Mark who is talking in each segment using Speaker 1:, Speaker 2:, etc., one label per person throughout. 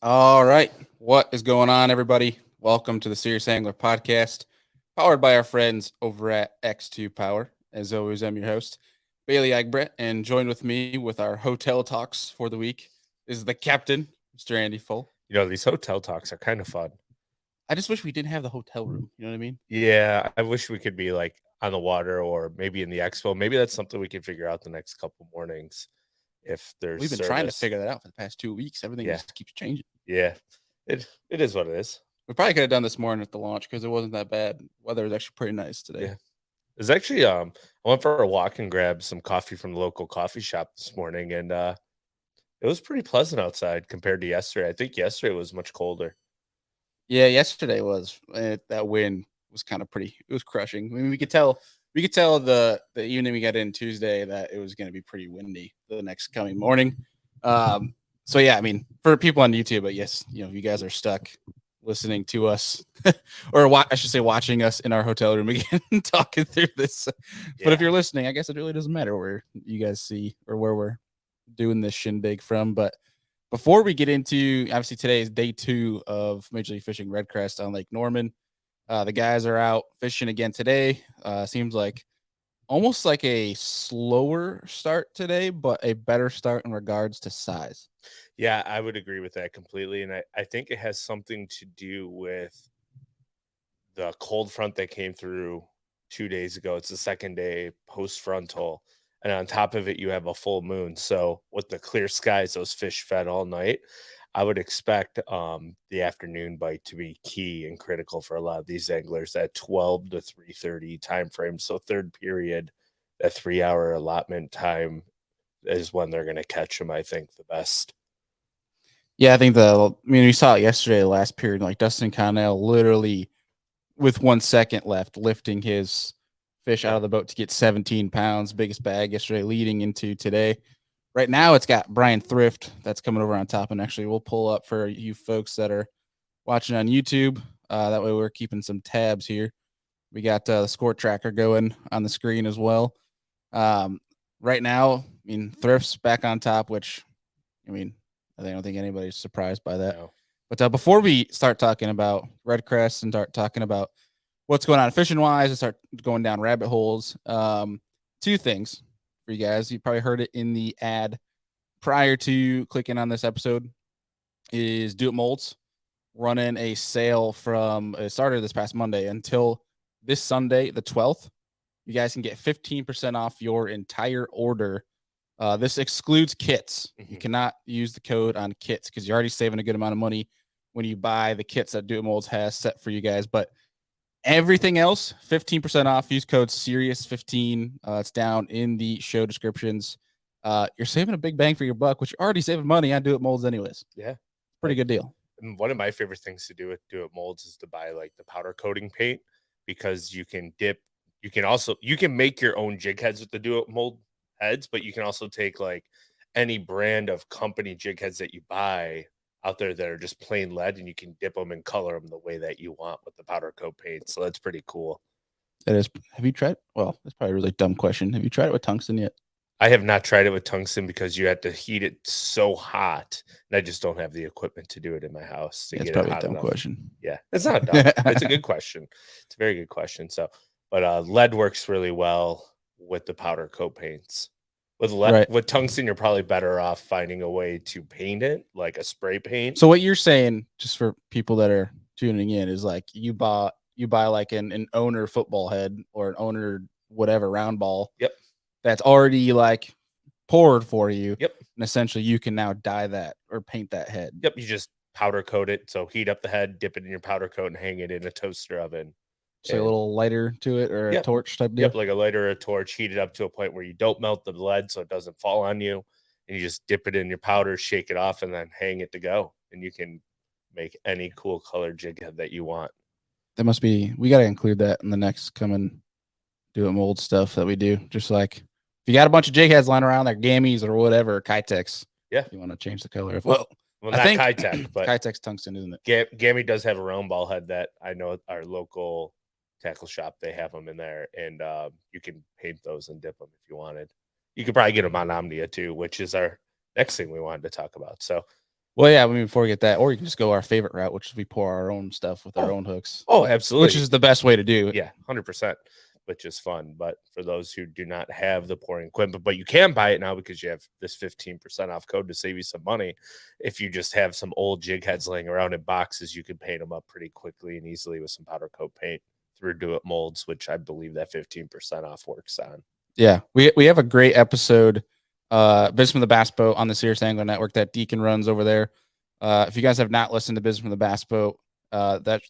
Speaker 1: All right. What is going on, everybody? Welcome to the Serious Angler Podcast, powered by our friends over at X2 Power. As always, I'm your host, Bailey Agbrett, and joined with me with our hotel talks for the week is the captain, Mr. Andy Full.
Speaker 2: These hotel talks are kind of fun.
Speaker 1: I just wish we didn't have the hotel room. You know what I mean?
Speaker 2: Yeah, I wish we could be like on the water or maybe in the expo. Maybe that's something we can figure out the next couple mornings if there's
Speaker 1: We've been trying to
Speaker 2: service.
Speaker 1: figure that out for the past 2 weeks. Everything
Speaker 2: Yeah,
Speaker 1: just keeps changing.
Speaker 2: yeah. It is what it is.
Speaker 1: We probably could have done this morning at the launch because it wasn't that bad. Weather was actually pretty nice today.
Speaker 2: Yeah. It's actually I went for a walk and grabbed some coffee from the local coffee shop this morning and it was pretty pleasant outside compared to yesterday. I think yesterday was much colder.
Speaker 1: Yeah, yesterday was that wind was kind of pretty. It was crushing. I mean, we could tell the evening we got in Tuesday that it was going to be pretty windy the next coming morning. So yeah, I mean, for people on YouTube, but yes, you guys are stuck listening to us, or I should say, watching us in our hotel room again, talking through this. But if
Speaker 2: Yeah.
Speaker 1: you're listening, I guess it really doesn't matter where you guys see or where we're doing this shindig from. But before we get into, obviously, today is day 2 of Major League Fishing REDCREST on Lake Norman. The guys are out fishing again today. Seems like almost like a slower start today, but a better start in regards to size.
Speaker 2: Yeah, I would agree with that completely. And I think it has something to do with the cold front that came through 2 days ago. It's the second day post frontal. And on top of it, you have a full moon. So with the clear skies, those fish fed all night. I would expect the afternoon bite to be key and critical for a lot of these anglers at 12 to 3:30 time frame. So third period, that 3 hour allotment time is when they're going to catch them, I think, the best.
Speaker 1: Yeah, I think we saw it yesterday, the last period, like Dustin Connell literally with 1 second left, lifting his fish out
Speaker 2: Yeah.
Speaker 1: of the boat to get 17 pounds, biggest bag yesterday, leading into today. Right now, it's got Brian Thrift that's coming over on top, and actually, we'll pull up for you folks that are watching on YouTube. That way, we're keeping some tabs here. We got the score tracker going on the screen as well. Um, right now, I mean, Thrift's back on top, which I mean, I don't think anybody's surprised by that.
Speaker 2: No.
Speaker 1: But before we start talking about Redcrest and start talking about what's going on fishing wise and start going down rabbit holes, two things for you guys. You probably heard it in the ad prior to clicking on this episode. Is Do It Molds running a sale from it started this past Monday until this Sunday, the 12th. You guys can get 15% off your entire order. This excludes kits. You
Speaker 2: Mhm.
Speaker 1: cannot use the code on kits because you're already saving a good amount of money when you buy the kits that Do It Molds has set for you guys. But everything else, 15% off. Use code Serious15. It's down in the show descriptions. You're saving a big bang for your buck, which you're already saving money on Do It Molds anyways.
Speaker 2: Yeah.
Speaker 1: Pretty
Speaker 2: Like
Speaker 1: good deal.
Speaker 2: And one of my favorite things to do with Do It Molds is to buy like the powder coating paint because you can make your own jig heads with the Do It Mold heads, but you can also take like any brand of company jig heads that you buy out there that are just plain lead and you can dip them and color them the way that you want with the powder coat paint. So that's pretty cool.
Speaker 1: That is. Have you tried? Well, that's probably a really dumb question. Have you tried it with tungsten yet?
Speaker 2: I have not tried it with tungsten because you have to heat it so hot, and I just don't have the equipment to do it in my house to
Speaker 1: Yeah, it's
Speaker 2: get it
Speaker 1: probably a
Speaker 2: hot
Speaker 1: dumb
Speaker 2: enough.
Speaker 1: question.
Speaker 2: Yeah, it's not dumb. It's a good question. It's a very good question. So, but lead works really well with the powder coat paints.
Speaker 1: Right.
Speaker 2: With tungsten, you're probably better off finding a way to paint it like a spray paint.
Speaker 1: So what you're saying, just for people that are tuning in, is like you buy like an owner football head or an owner whatever round ball
Speaker 2: Yep.
Speaker 1: that's already like poured for you,
Speaker 2: Yep.
Speaker 1: and essentially you can now dye that or paint that head.
Speaker 2: Yep. You just powder coat it. So heat up the head, dip it in your powder coat, and hang it in a toaster oven.
Speaker 1: So a
Speaker 2: And
Speaker 1: little lighter to it or a
Speaker 2: yep.
Speaker 1: torch type
Speaker 2: Yep,
Speaker 1: deal.
Speaker 2: like a lighter or a torch, heat it up to a point where you don't melt the lead so it doesn't fall on you. And you just dip it in your powder, shake it off, and then hang it to go. And you can make any cool color jig head that you want.
Speaker 1: That must be. We got to include that in the next coming Do It Mold stuff that we do. Just like if you got a bunch of jig heads lying around there, gammies or whatever, Kitex,
Speaker 2: Yeah.
Speaker 1: you want to change the color of. Well,
Speaker 2: Well,
Speaker 1: I
Speaker 2: not
Speaker 1: think
Speaker 2: Kitech, but
Speaker 1: Kitex tungsten, isn't it?
Speaker 2: Gammy does have a round ball head that I know our local tackle shop, they have them in there. And you can paint those and dip them if you wanted. You could probably get them on Omnia too, which is our next thing we wanted to talk about. So,
Speaker 1: Well, yeah, I mean, before we get that, or you can just go our favorite route, which is we pour our own stuff with our own hooks.
Speaker 2: Oh, absolutely.
Speaker 1: Which is the best way to do it.
Speaker 2: Yeah, 100%, which is fun. But for those who do not have the pouring equipment, but you can buy it now because you have this 15% off code to save you some money. If you just have some old jig heads laying around in boxes, you can paint them up pretty quickly and easily with some powder coat paint through Do It molds, which I believe that 15% off works on.
Speaker 1: Yeah, we have a great episode, Business from the Bass Boat on the Serious Angler Network that Deacon runs over there. If you guys have not listened to Business from the Bass Boat,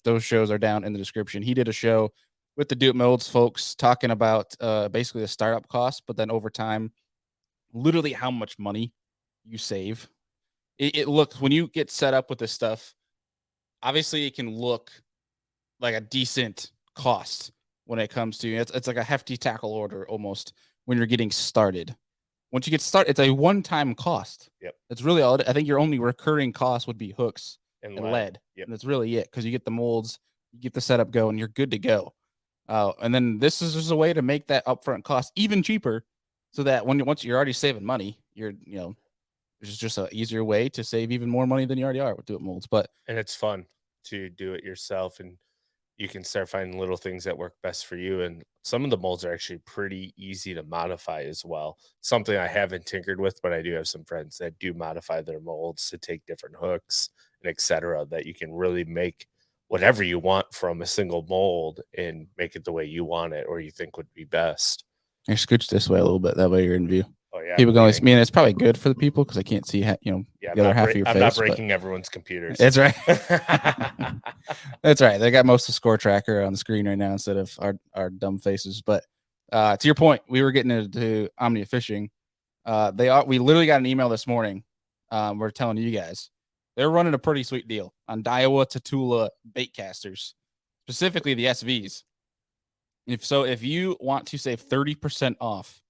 Speaker 1: those shows are down in the description. He did a show with the Do It molds folks talking about basically the startup cost, but then over time, literally how much money you save. It looks when you get set up with this stuff. Obviously, it can look like a decent cost when it comes to it's like a hefty tackle order almost when you're getting started. Once you get started, it's a one-time cost.
Speaker 2: Yep.
Speaker 1: It's really all. I think your only recurring cost would be hooks and lead.
Speaker 2: Yep.
Speaker 1: And that's really it because you get the molds, you get the setup going, you're good to go. And then this is just a way to make that upfront cost even cheaper, so that once you're already saving money, there's just an easier way to save even more money than you already are with Do It molds.
Speaker 2: And it's fun to do it yourself, and you can start finding little things that work best for you. And some of the molds are actually pretty easy to modify as well. Something I haven't tinkered with, but I do have some friends that do modify their molds to take different hooks and etc. that you can really make whatever you want from a single mold and make it the way you want it or you think would be best.
Speaker 1: I scooch this way a little bit. That way you're in view.
Speaker 2: Oh yeah,
Speaker 1: people can only. I mean, it's probably good for the people because I can't see.
Speaker 2: Yeah,
Speaker 1: the other half of your face.
Speaker 2: I'm not breaking everyone's computers.
Speaker 1: That's right. That's right. They got most of the score tracker on the screen right now instead of our dumb faces. But to your point, we were getting into Omnia Fishing. We literally got an email this morning. We're telling you guys they're running a pretty sweet deal on Daiwa Tatula bait casters, specifically the SVs. If you want to save 30% off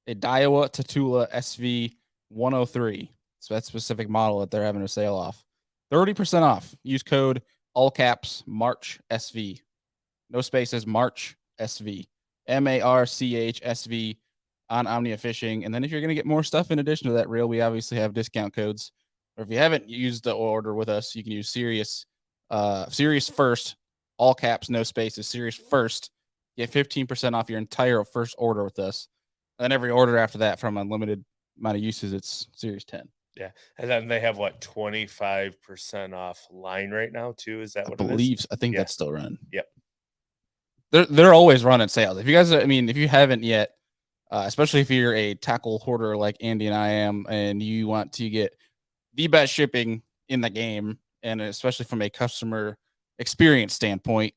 Speaker 1: a Daiwa Tatula SV 103, so that specific model that they're having a sale off, 30% off. Use code all caps March SV, no spaces, March SV, MARCH on Omnia Fishing. And then if you're going to get more stuff in addition to that reel, we obviously have discount codes. Or if you haven't used the order with us, you can use Serious First, all caps, no spaces, Serious First. Get 15% off your entire first order with us. And then every order after that from unlimited amount of uses, it's Series 10.
Speaker 2: Yeah. And then they have 25% off line right now too. Is that what it is?
Speaker 1: I think that's still running.
Speaker 2: Yep.
Speaker 1: They're always running sales. If you guys, if you haven't yet, especially if you're a tackle hoarder like Andy and I am, and you want to get the best shipping in the game, and especially from a customer experience standpoint,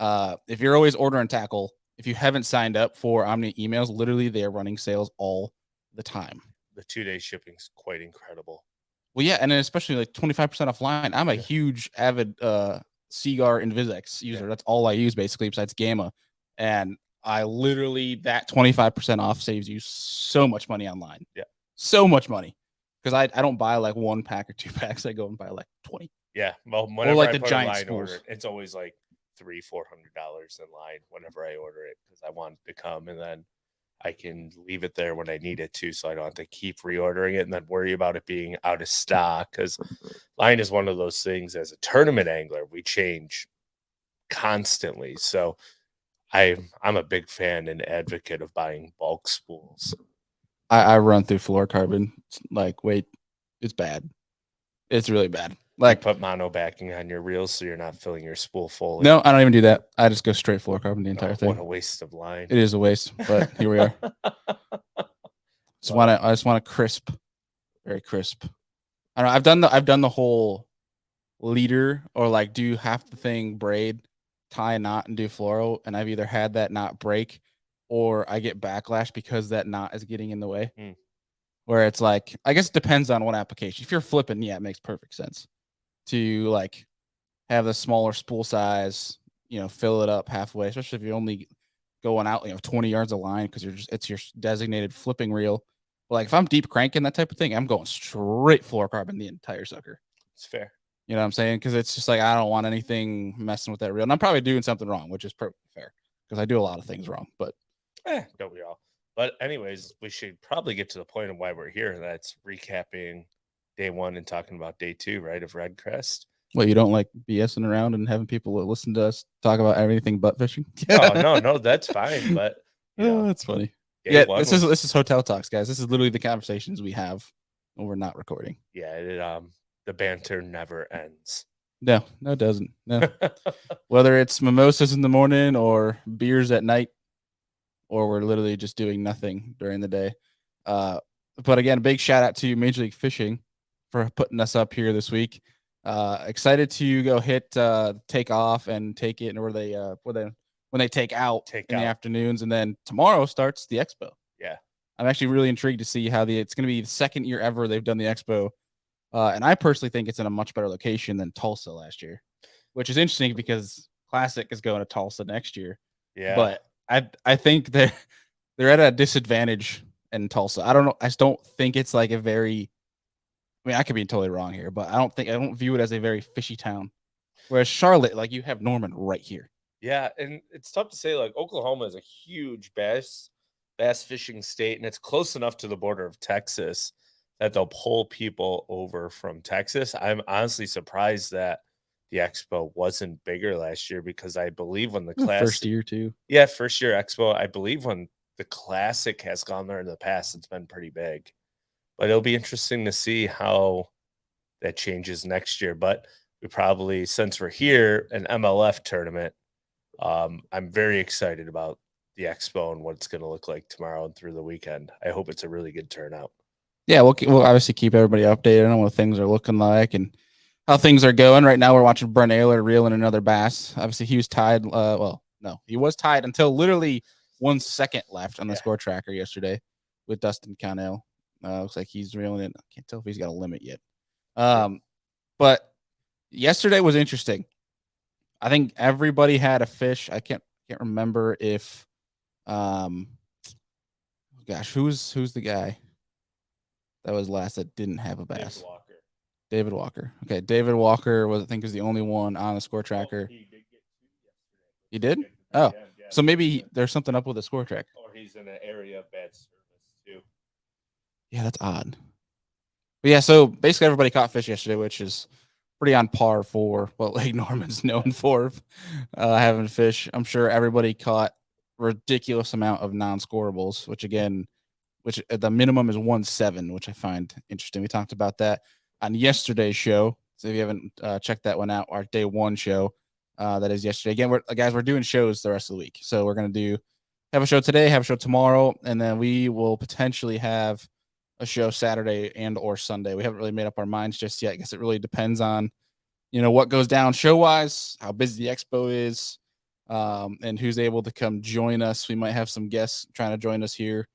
Speaker 1: if you're always ordering tackle, if you haven't signed up for Omnia emails, literally they are running sales all the time.
Speaker 2: The 2-day shipping is quite incredible.
Speaker 1: Well, yeah, and then especially like 25% offline. I'm a huge avid Seagar Invisex user. That's all I use basically besides Gamma. And I literally, that 25% off saves you so much money online.
Speaker 2: Yeah.
Speaker 1: So much money. Because I don't buy like 1 pack or 2 packs. I go and buy like 20.
Speaker 2: Yeah. Well, whenever
Speaker 1: like
Speaker 2: I
Speaker 1: the
Speaker 2: put
Speaker 1: giant
Speaker 2: a line
Speaker 1: schools.
Speaker 2: order, it's always like $300-400 in line whenever I order it because I want it to come and then I can leave it there when I need it to, so I don't have to keep reordering it and then worry about it being out of stock. Because line is one of those things as a tournament angler, we change constantly. So I'm a big fan and advocate of buying bulk spools.
Speaker 1: I run through fluorocarbon. It's bad. It's really bad. Like,
Speaker 2: you put mono backing on your reels so you're not filling your spool full.
Speaker 1: No, I don't even do that. I just go straight fluorocarbon the entire thing.
Speaker 2: What a waste of line.
Speaker 1: It is a waste, but here we are. I just want to crisp, very crisp. I don't know. I've done the whole leader or like do half the thing braid, tie a knot, and do fluoro, and I've either had that knot break or I get backlash because that knot is getting in the way. Where it's like, I guess it depends on what application. If you're flipping, yeah, it makes perfect sense to like have the smaller spool size, fill it up halfway, especially if you're only going out, 20 yards of line because it's your designated flipping reel. But like if I'm deep cranking that type of thing, I'm going straight fluorocarbon the entire sucker.
Speaker 2: It's fair.
Speaker 1: You know what I'm saying? Because it's just like I don't want anything messing with that reel. And I'm probably doing something wrong, which is perfectly fair because I do a lot of things wrong. But
Speaker 2: don't we all? But anyways, we should probably get to the point of why we're here. That's recapping day one and talking about day two, right, of REDCREST.
Speaker 1: Well, you don't like BSing around and having people listen to us talk about everything but fishing?
Speaker 2: No, that's fine. But
Speaker 1: Oh, that's funny.
Speaker 2: day
Speaker 1: Yeah,
Speaker 2: one
Speaker 1: this is hotel talks, guys. This is literally the conversations we have when we're not recording.
Speaker 2: yeah, the banter never ends.
Speaker 1: No, it doesn't. No. Whether it's mimosas in the morning or beers at night, or we're literally just doing nothing during the day. But again, a big shout out to Major League Fishing for putting us up here this week. Excited to go hit take off and take it, and where they when they take out in the afternoons, and then tomorrow starts the expo.
Speaker 2: Yeah,
Speaker 1: I'm actually really intrigued to see how it's going to be the second year ever they've done the expo, and I personally think it's in a much better location than Tulsa last year, which is interesting because Classic is going to Tulsa next year.
Speaker 2: Yeah,
Speaker 1: but I think they're at a disadvantage in Tulsa. I don't know. I just don't think it's like a very. I mean, I could be totally wrong here, but I don't view it as a very fishy town. Whereas Charlotte, like, you have Norman right here.
Speaker 2: Yeah, and it's tough to say. Like, Oklahoma is a huge bass fishing state, and it's close enough to the border of Texas that they'll pull people over from Texas. I'm honestly surprised that the expo wasn't bigger last year, because I believe when the
Speaker 1: First year too.
Speaker 2: Yeah, first year expo, I believe when the Classic has gone there in the past, it's been pretty big. But it'll be interesting to see how that changes next year. But we probably, since we're here, an MLF tournament, I'm very excited about the expo and what it's going to look like tomorrow and through the weekend. I hope it's a really good turnout.
Speaker 1: Yeah, we'll obviously keep everybody updated on what things are looking like and how things are going. Right now, we're watching Brent Ayler reel in another bass. Obviously, he was tied. Well, no, he was tied until literally 1 second left on the score tracker yesterday with Dustin Connell. Looks like he's reeling it. I can't tell if he's got a limit yet. But yesterday was interesting. I think everybody had a fish. I can't remember if, gosh, who's the guy that was last that didn't have a bass? David Walker. Okay, David Walker was, I think, is the only one on the score tracker. He did get 2 yesterday. He did? Oh, yeah. So maybe there's something up with the score tracker.
Speaker 2: Or he's in an area of bad service too.
Speaker 1: Yeah, that's odd. But yeah, so basically everybody caught fish yesterday, which is pretty on par for what Lake Norman's known for, having fish. I'm sure everybody caught ridiculous amount of non-scorables, which at the minimum is 1.7, which I find interesting. We talked about that on yesterday's show. So if you haven't checked that one out, our day one show, that is yesterday. Again, we're doing shows the rest of the week. So we're going to have a show today, have a show tomorrow, and then we will potentially have a show Saturday and or Sunday. We haven't really made up our minds just yet. I guess it really depends on, what goes down show wise, how busy the expo is, and who's able to come join us. We might have some guests trying to join us here.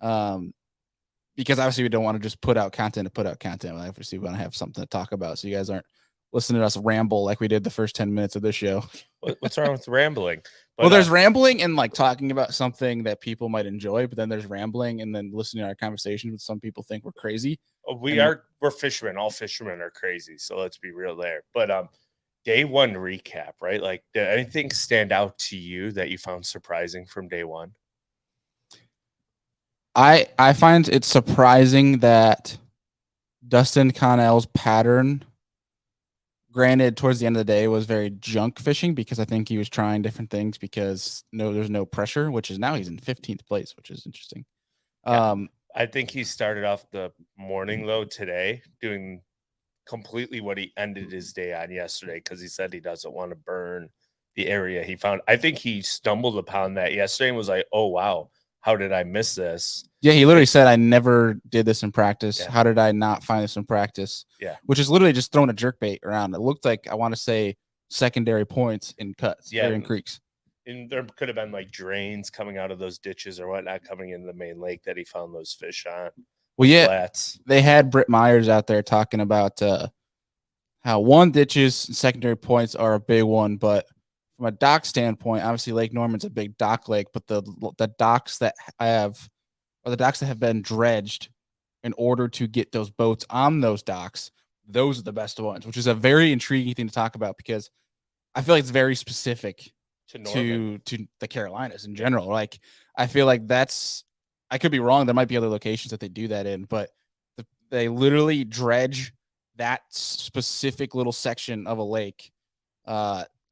Speaker 1: Because obviously we don't want to just put out content to put out content. Obviously we want to have something to talk about, so you guys aren't listening to us ramble like we did the first 10 minutes of this show.
Speaker 2: What's wrong with rambling?
Speaker 1: Well, there's rambling and like talking about something that people might enjoy, but then there's rambling and then listening to our conversations with some people think we're crazy.
Speaker 2: We're fishermen. All fishermen are crazy. So let's be real there. But day one recap, right? Like, did anything stand out to you that you found surprising from day one?
Speaker 1: I find it surprising that Dustin Connell's pattern, granted, towards the end of the day, was very junk fishing, because I think he was trying different things because there's no pressure, which is now he's in 15th place, which is interesting.
Speaker 2: Yeah, I think he started off the morning load today doing completely what he ended his day on yesterday, because he said he doesn't want to burn the area he found. I think he stumbled upon that yesterday and was like, oh, wow, how did I miss this?
Speaker 1: Yeah, he literally said, I never did this in practice. Yeah. How did I not find this in practice?
Speaker 2: Yeah.
Speaker 1: Which is literally just throwing a jerkbait around. It looked like, I want to say, secondary points in cuts, in creeks.
Speaker 2: And there could have been like drains coming out of those ditches or whatnot coming into the main lake that he found those fish on.
Speaker 1: Well, yeah, flats. They had Britt Myers out there talking about how ditches and secondary points are a big one, but from a dock standpoint, obviously Lake Norman's a big dock lake, but the docks that have been dredged in order to get those boats on those docks, those are the best ones, which is a very intriguing thing to talk about, because I feel like it's very specific to the Carolinas in general. Like, I feel like I could be wrong. There might be other locations that they do that in, but they literally dredge that specific little section of a lake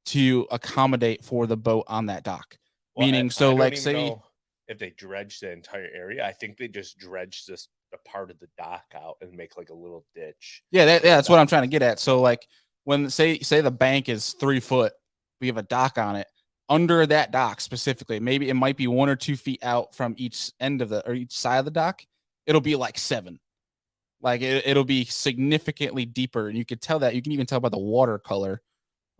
Speaker 1: to accommodate for the boat on that dock.
Speaker 2: Well,
Speaker 1: Meaning,
Speaker 2: I
Speaker 1: so
Speaker 2: don't
Speaker 1: like
Speaker 2: even
Speaker 1: say,
Speaker 2: know if they dredge the entire area. I think they just dredge this a part of the dock out and make like a little ditch.
Speaker 1: yeah, that's what
Speaker 2: dock.
Speaker 1: I'm trying to get at. So like when say the bank is 3 foot, we have a dock on it. Under that dock specifically, maybe it might be 1 or 2 feet out from each end of the or each side of the dock. It'll be like 7. Like it'll be significantly deeper, and you could tell that. You can even tell by the watercolor.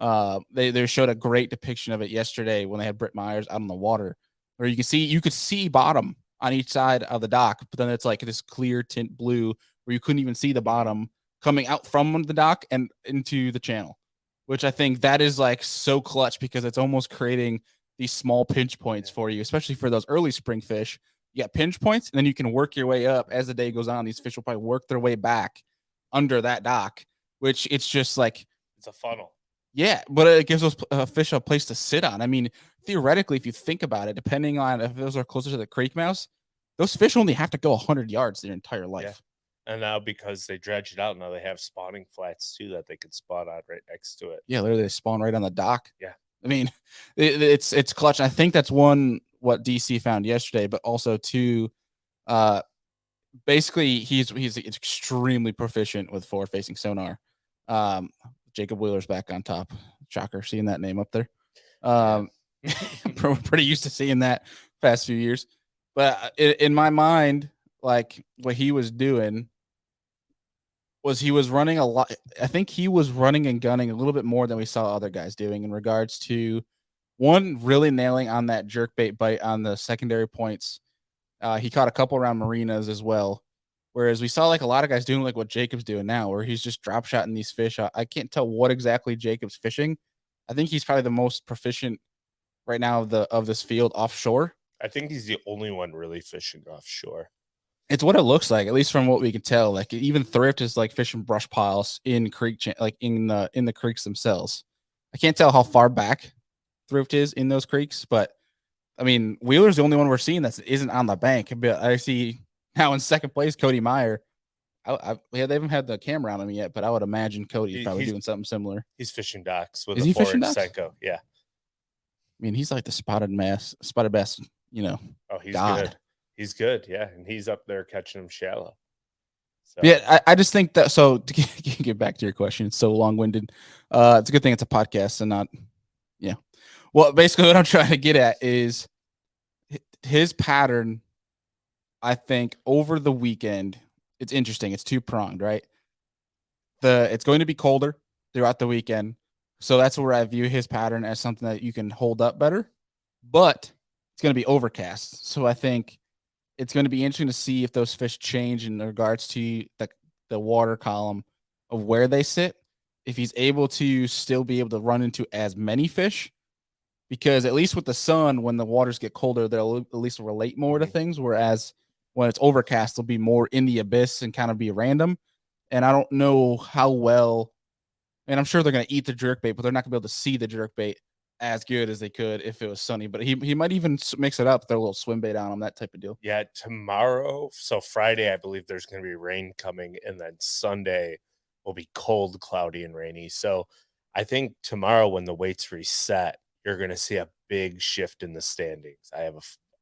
Speaker 1: They showed a great depiction of it yesterday when they had Britt Myers out on the water, where you could see bottom on each side of the dock, but then it's like this clear tint blue where you couldn't even see the bottom coming out from the dock and into the channel, which I think that is like so clutch because it's almost creating these small pinch points for you, especially for those early spring fish. You got pinch points, and then you can work your way up as the day goes on. These fish will probably work their way back under that dock, which it's just like
Speaker 2: It's a funnel.
Speaker 1: yeah, but it gives those fish a place to sit on. I mean, theoretically, if you think about it, depending on if those are closer to the creek mouse, those fish only have to go 100 yards their entire life.
Speaker 2: And now because they dredge it out, now they have spawning flats too that they can spawn on right next to it.
Speaker 1: Yeah, literally they spawn right on the dock.
Speaker 2: Yeah.
Speaker 1: I mean, it's clutch. I think that's one what DC found yesterday, but also two, basically he's extremely proficient with forward facing sonar. Jacob Wheeler's back on top. Shocker, seeing that name up there. Pretty used to seeing that past few years, but in my mind, like what he was doing was he was running a lot. I think he was running and gunning a little bit more than we saw other guys doing in regards to one really nailing on that jerkbait bite on the secondary points. He caught a couple around marinas as well. Whereas we saw like a lot of guys doing like what Jacob's doing now, where he's just drop shotting these fish. I can't tell what exactly Jacob's fishing. I think he's probably the most proficient right now of this field offshore.
Speaker 2: I think he's the only one really fishing offshore.
Speaker 1: It's what it looks like, at least from what we can tell. Like even Thrift is like fishing brush piles in creek, like in the creeks themselves. I can't tell how far back Thrift is in those creeks, but I mean Wheeler's the only one we're seeing that isn't on the bank. But I see now in second place Cody Meyer. They haven't had the camera on him yet, but I would imagine Cody's probably doing something similar.
Speaker 2: He's fishing docks with
Speaker 1: is
Speaker 2: a
Speaker 1: he
Speaker 2: 4-inch
Speaker 1: docks?
Speaker 2: Senko. Yeah.
Speaker 1: I mean, he's like the spotted bass,
Speaker 2: Oh, he's
Speaker 1: God.
Speaker 2: good. He's good, yeah, and he's up there catching them shallow.
Speaker 1: So. Yeah, I just think that. So to get back to your question, it's so long winded. It's a good thing it's a podcast and not, yeah. Well, basically, what I'm trying to get at is his pattern. I think over the weekend, it's interesting. It's 2-pronged, right? It's going to be colder throughout the weekend, so that's where I view his pattern as something that you can hold up better. But it's going to be overcast, so I think it's going to be interesting to see if those fish change in regards to the water column of where they sit. If he's able to still be able to run into as many fish, because at least with the sun, when the waters get colder, they'll at least relate more to things. Whereas when it's overcast, they'll be more in the abyss and kind of be random. And I don't know how well, and I'm sure they're going to eat the jerkbait, but they're not going to be able to see the jerkbait as good as they could if it was sunny. But he might even mix it up, throw a little swim bait on them, that type of deal.
Speaker 2: Yeah, tomorrow, so Friday, I believe there's going to be rain coming, and then Sunday will be cold, cloudy, and rainy. So I think tomorrow, when the weights reset, you're going to see a big shift in the standings.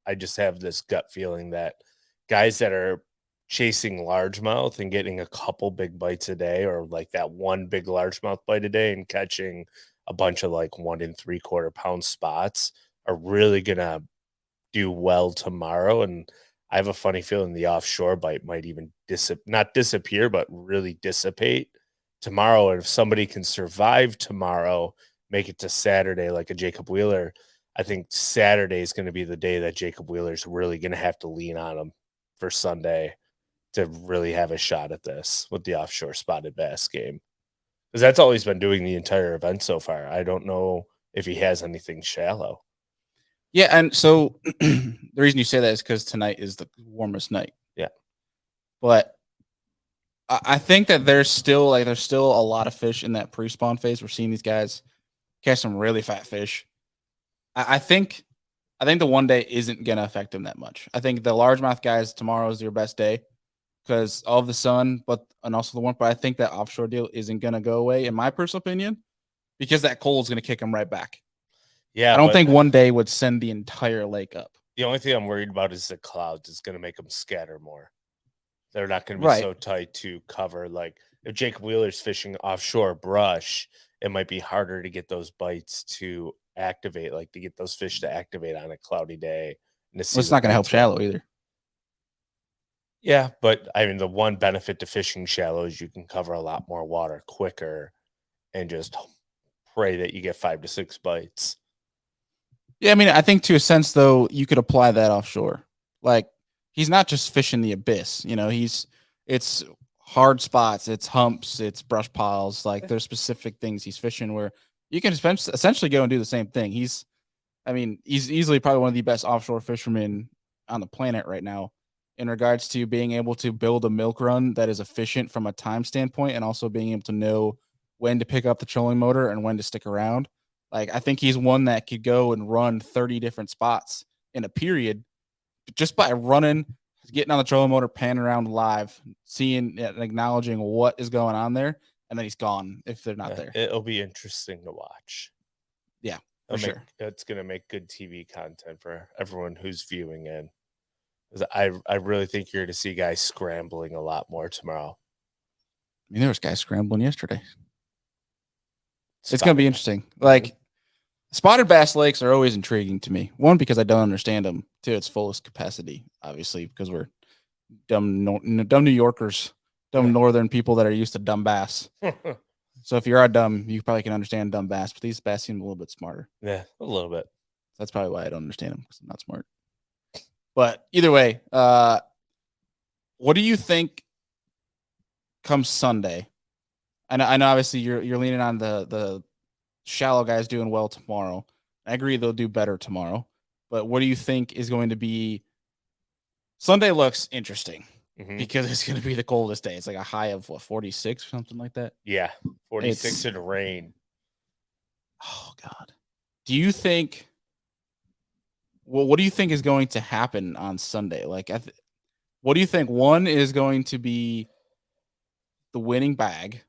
Speaker 2: I just have this gut feeling that guys that are chasing largemouth and getting a couple big bites a day, or like that one big largemouth bite a day, and catching a bunch of like 1 3/4 pound spots are really gonna do well tomorrow. And I have a funny feeling the offshore bite might even not disappear, but really dissipate tomorrow. And if somebody can survive tomorrow, make it to Saturday like a Jacob Wheeler, I think Saturday is going to be the day that Jacob Wheeler's really going to have to lean on him for Sunday to really have a shot at this with the offshore spotted bass game. Because that's all he's been doing the entire event so far. I don't know if he has anything shallow.
Speaker 1: Yeah, and so the reason you say that is because tonight is the warmest night.
Speaker 2: Yeah.
Speaker 1: But I think that there's still a lot of fish in that pre-spawn phase. We're seeing these guys catch some really fat fish. I think the one day isn't gonna affect them that much. I think the largemouth guys, tomorrow is your best day. because of the sun, and also the warmth. But I think that offshore deal isn't going to go away, in my personal opinion, because that cold is going to kick them right back.
Speaker 2: Yeah,
Speaker 1: I don't think one day would send the entire lake up.
Speaker 2: The only thing I'm worried about is the clouds. It's going to make them scatter more. They're not going to be so tight to cover. Like if Jacob Wheeler's fishing offshore brush, it might be harder to get those bites to activate, like to get those fish to activate on a cloudy day.
Speaker 1: And it's not going to help shallow either.
Speaker 2: Yeah, but I mean, the one benefit to fishing shallow is you can cover a lot more water quicker and just pray that you get 5 to 6 bites.
Speaker 1: Yeah, I mean, I think to a sense, though, you could apply that offshore. Like, he's not just fishing the abyss. You know, it's hard spots, it's humps, it's brush piles. Like, there's specific things he's fishing where you can essentially go and do the same thing. He's easily probably one of the best offshore fishermen on the planet right now in regards to being able to build a milk run that is efficient from a time standpoint and also being able to know when to pick up the trolling motor and when to stick around. Like, I think he's one that could go and run 30 different spots in a period just by running, getting on the trolling motor, panning around live, seeing and acknowledging what is going on there, and then he's gone if they're not there.
Speaker 2: It'll be interesting to watch.
Speaker 1: Yeah, for sure.
Speaker 2: It's going to make good TV content for everyone who's viewing in. I really think you're going to see guys scrambling a lot more tomorrow.
Speaker 1: I mean, there was guys scrambling yesterday. It's going to be interesting. Like, spotted bass lakes are always intriguing to me. One, because I don't understand them to its fullest capacity, obviously, because we're dumb New Yorkers, dumb northern people that are used to dumb bass. So if you are dumb, you probably can understand dumb bass, but these bass seem a little bit smarter.
Speaker 2: Yeah, a little bit.
Speaker 1: That's probably why I don't understand them, because I'm not smart. But either way, what do you think comes Sunday? I know obviously you're leaning on the shallow guys doing well tomorrow. I agree they'll do better tomorrow. But what do you think is going to be Sunday? Looks interesting because it's going to be the coldest day. It's like a high of 46 or something like that.
Speaker 2: Yeah, 46 in rain.
Speaker 1: Oh God. Do you think? Well, what do you think is going to happen on Sunday? Like, what do you think? One is going to be the winning bag.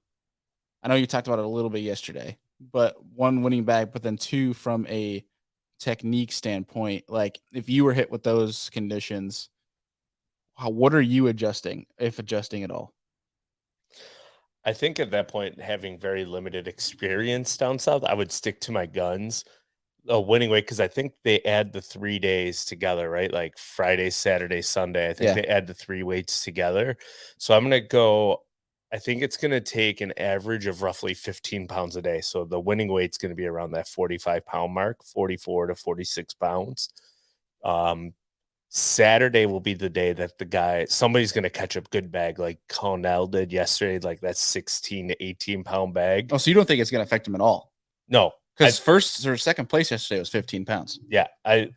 Speaker 1: I know you talked about it a little bit yesterday, but one winning bag, but then two from a technique standpoint. Like, if you were hit with those conditions, what are you adjusting, if adjusting at all?
Speaker 2: I think at that point, having very limited experience down south, I would stick to my guns. A winning weight, because I think they add the 3 days together, right? Like Friday, Saturday, Sunday. I think they add the 3 weights together. So I'm going to go. I think it's going to take an average of roughly 15 pounds a day. So the winning weight's going to be around that 45-pound mark, 44 to 46 pounds. Saturday will be the day that somebody's going to catch a good bag like Connell did yesterday, like that 16 to 18-pound bag.
Speaker 1: Oh, so you don't think it's going to affect him at all?
Speaker 2: No.
Speaker 1: Because first or second place yesterday was 15 pounds.
Speaker 2: Yeah. I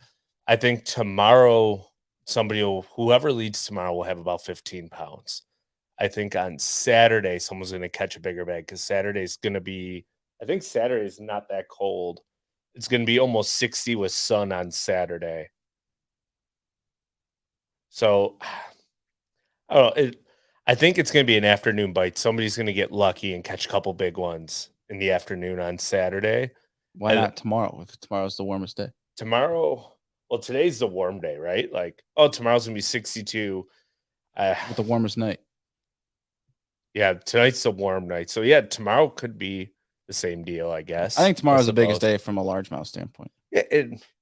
Speaker 2: think tomorrow, whoever leads tomorrow will have about 15 pounds. I think on Saturday, someone's going to catch a bigger bag because Saturday's not that cold. It's going to be almost 60 with sun on Saturday. So, I don't know. I think it's going to be an afternoon bite. Somebody's going to get lucky and catch a couple big ones in the afternoon on Saturday.
Speaker 1: Why not tomorrow? If tomorrow's the warmest day.
Speaker 2: Today's the warm day, right? Like, tomorrow's going to be 62.
Speaker 1: With the warmest night.
Speaker 2: Yeah, tonight's a warm night. So, yeah, tomorrow could be the same deal, I guess.
Speaker 1: I think tomorrow's the biggest day from a largemouth standpoint.
Speaker 2: Yeah,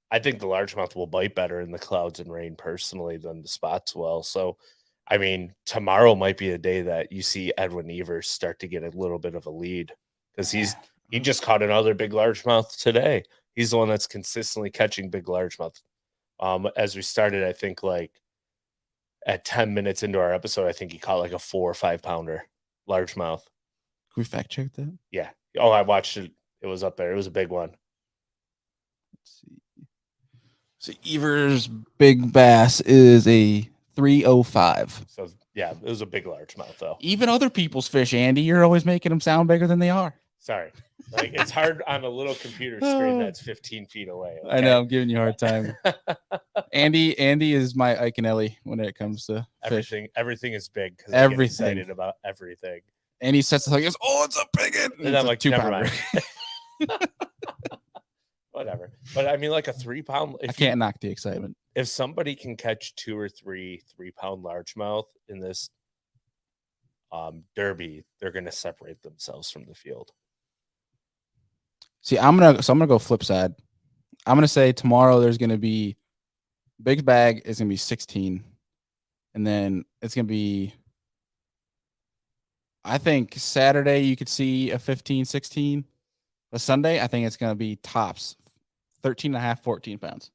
Speaker 2: I think the largemouth will bite better in the clouds and rain personally than the spots will. So, I mean, tomorrow might be a day that you see Edwin Evers start to get a little bit of a lead because he just caught another big largemouth today. He's the one that's consistently catching big largemouth. As we started, I think like at 10 minutes into our episode, I think he caught like a 4 or 5 pounder largemouth.
Speaker 1: Can we fact check that?
Speaker 2: Yeah. Oh, I watched it. It was up there. It was a big one.
Speaker 1: Let's see. So Evers' big bass is a 305.
Speaker 2: So yeah, it was a big largemouth though.
Speaker 1: Even other people's fish, Andy, you're always making them sound bigger than they are.
Speaker 2: Sorry. Like, it's hard on a little computer screen that's 15 feet away.
Speaker 1: I know, I'm giving you a hard time. Andy is my Ike and Ellie when it comes to fish.
Speaker 2: Everything is big because I get excited about everything.
Speaker 1: And he sets it like, "Oh, it's a big one."
Speaker 2: And I'm like,
Speaker 1: 2-pounder.
Speaker 2: Whatever. But I mean, like a 3-pound.
Speaker 1: I can't knock the excitement.
Speaker 2: If somebody can catch 2 or 3 3-pound largemouth in this derby, they're going to separate themselves from the field.
Speaker 1: See, I'm gonna go flip side. I'm gonna say tomorrow there's gonna be big bag is gonna be 16, and then it's gonna be. I think Saturday you could see a 15, 16. But Sunday, I think it's gonna be tops 13 and a half, 14 pounds.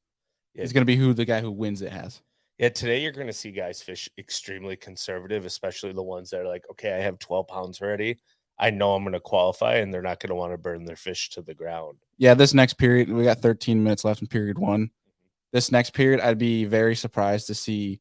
Speaker 1: Yeah. It's gonna be who the guy who wins it has.
Speaker 2: Yeah, today you're going to see guys fish extremely conservative, especially the ones that are like, okay, I have 12 pounds already. I know I'm going to qualify, and they're not going to want to burn their fish to the ground.
Speaker 1: Yeah, this next period, we got 13 minutes left in period 1. This next period, I'd be very surprised to see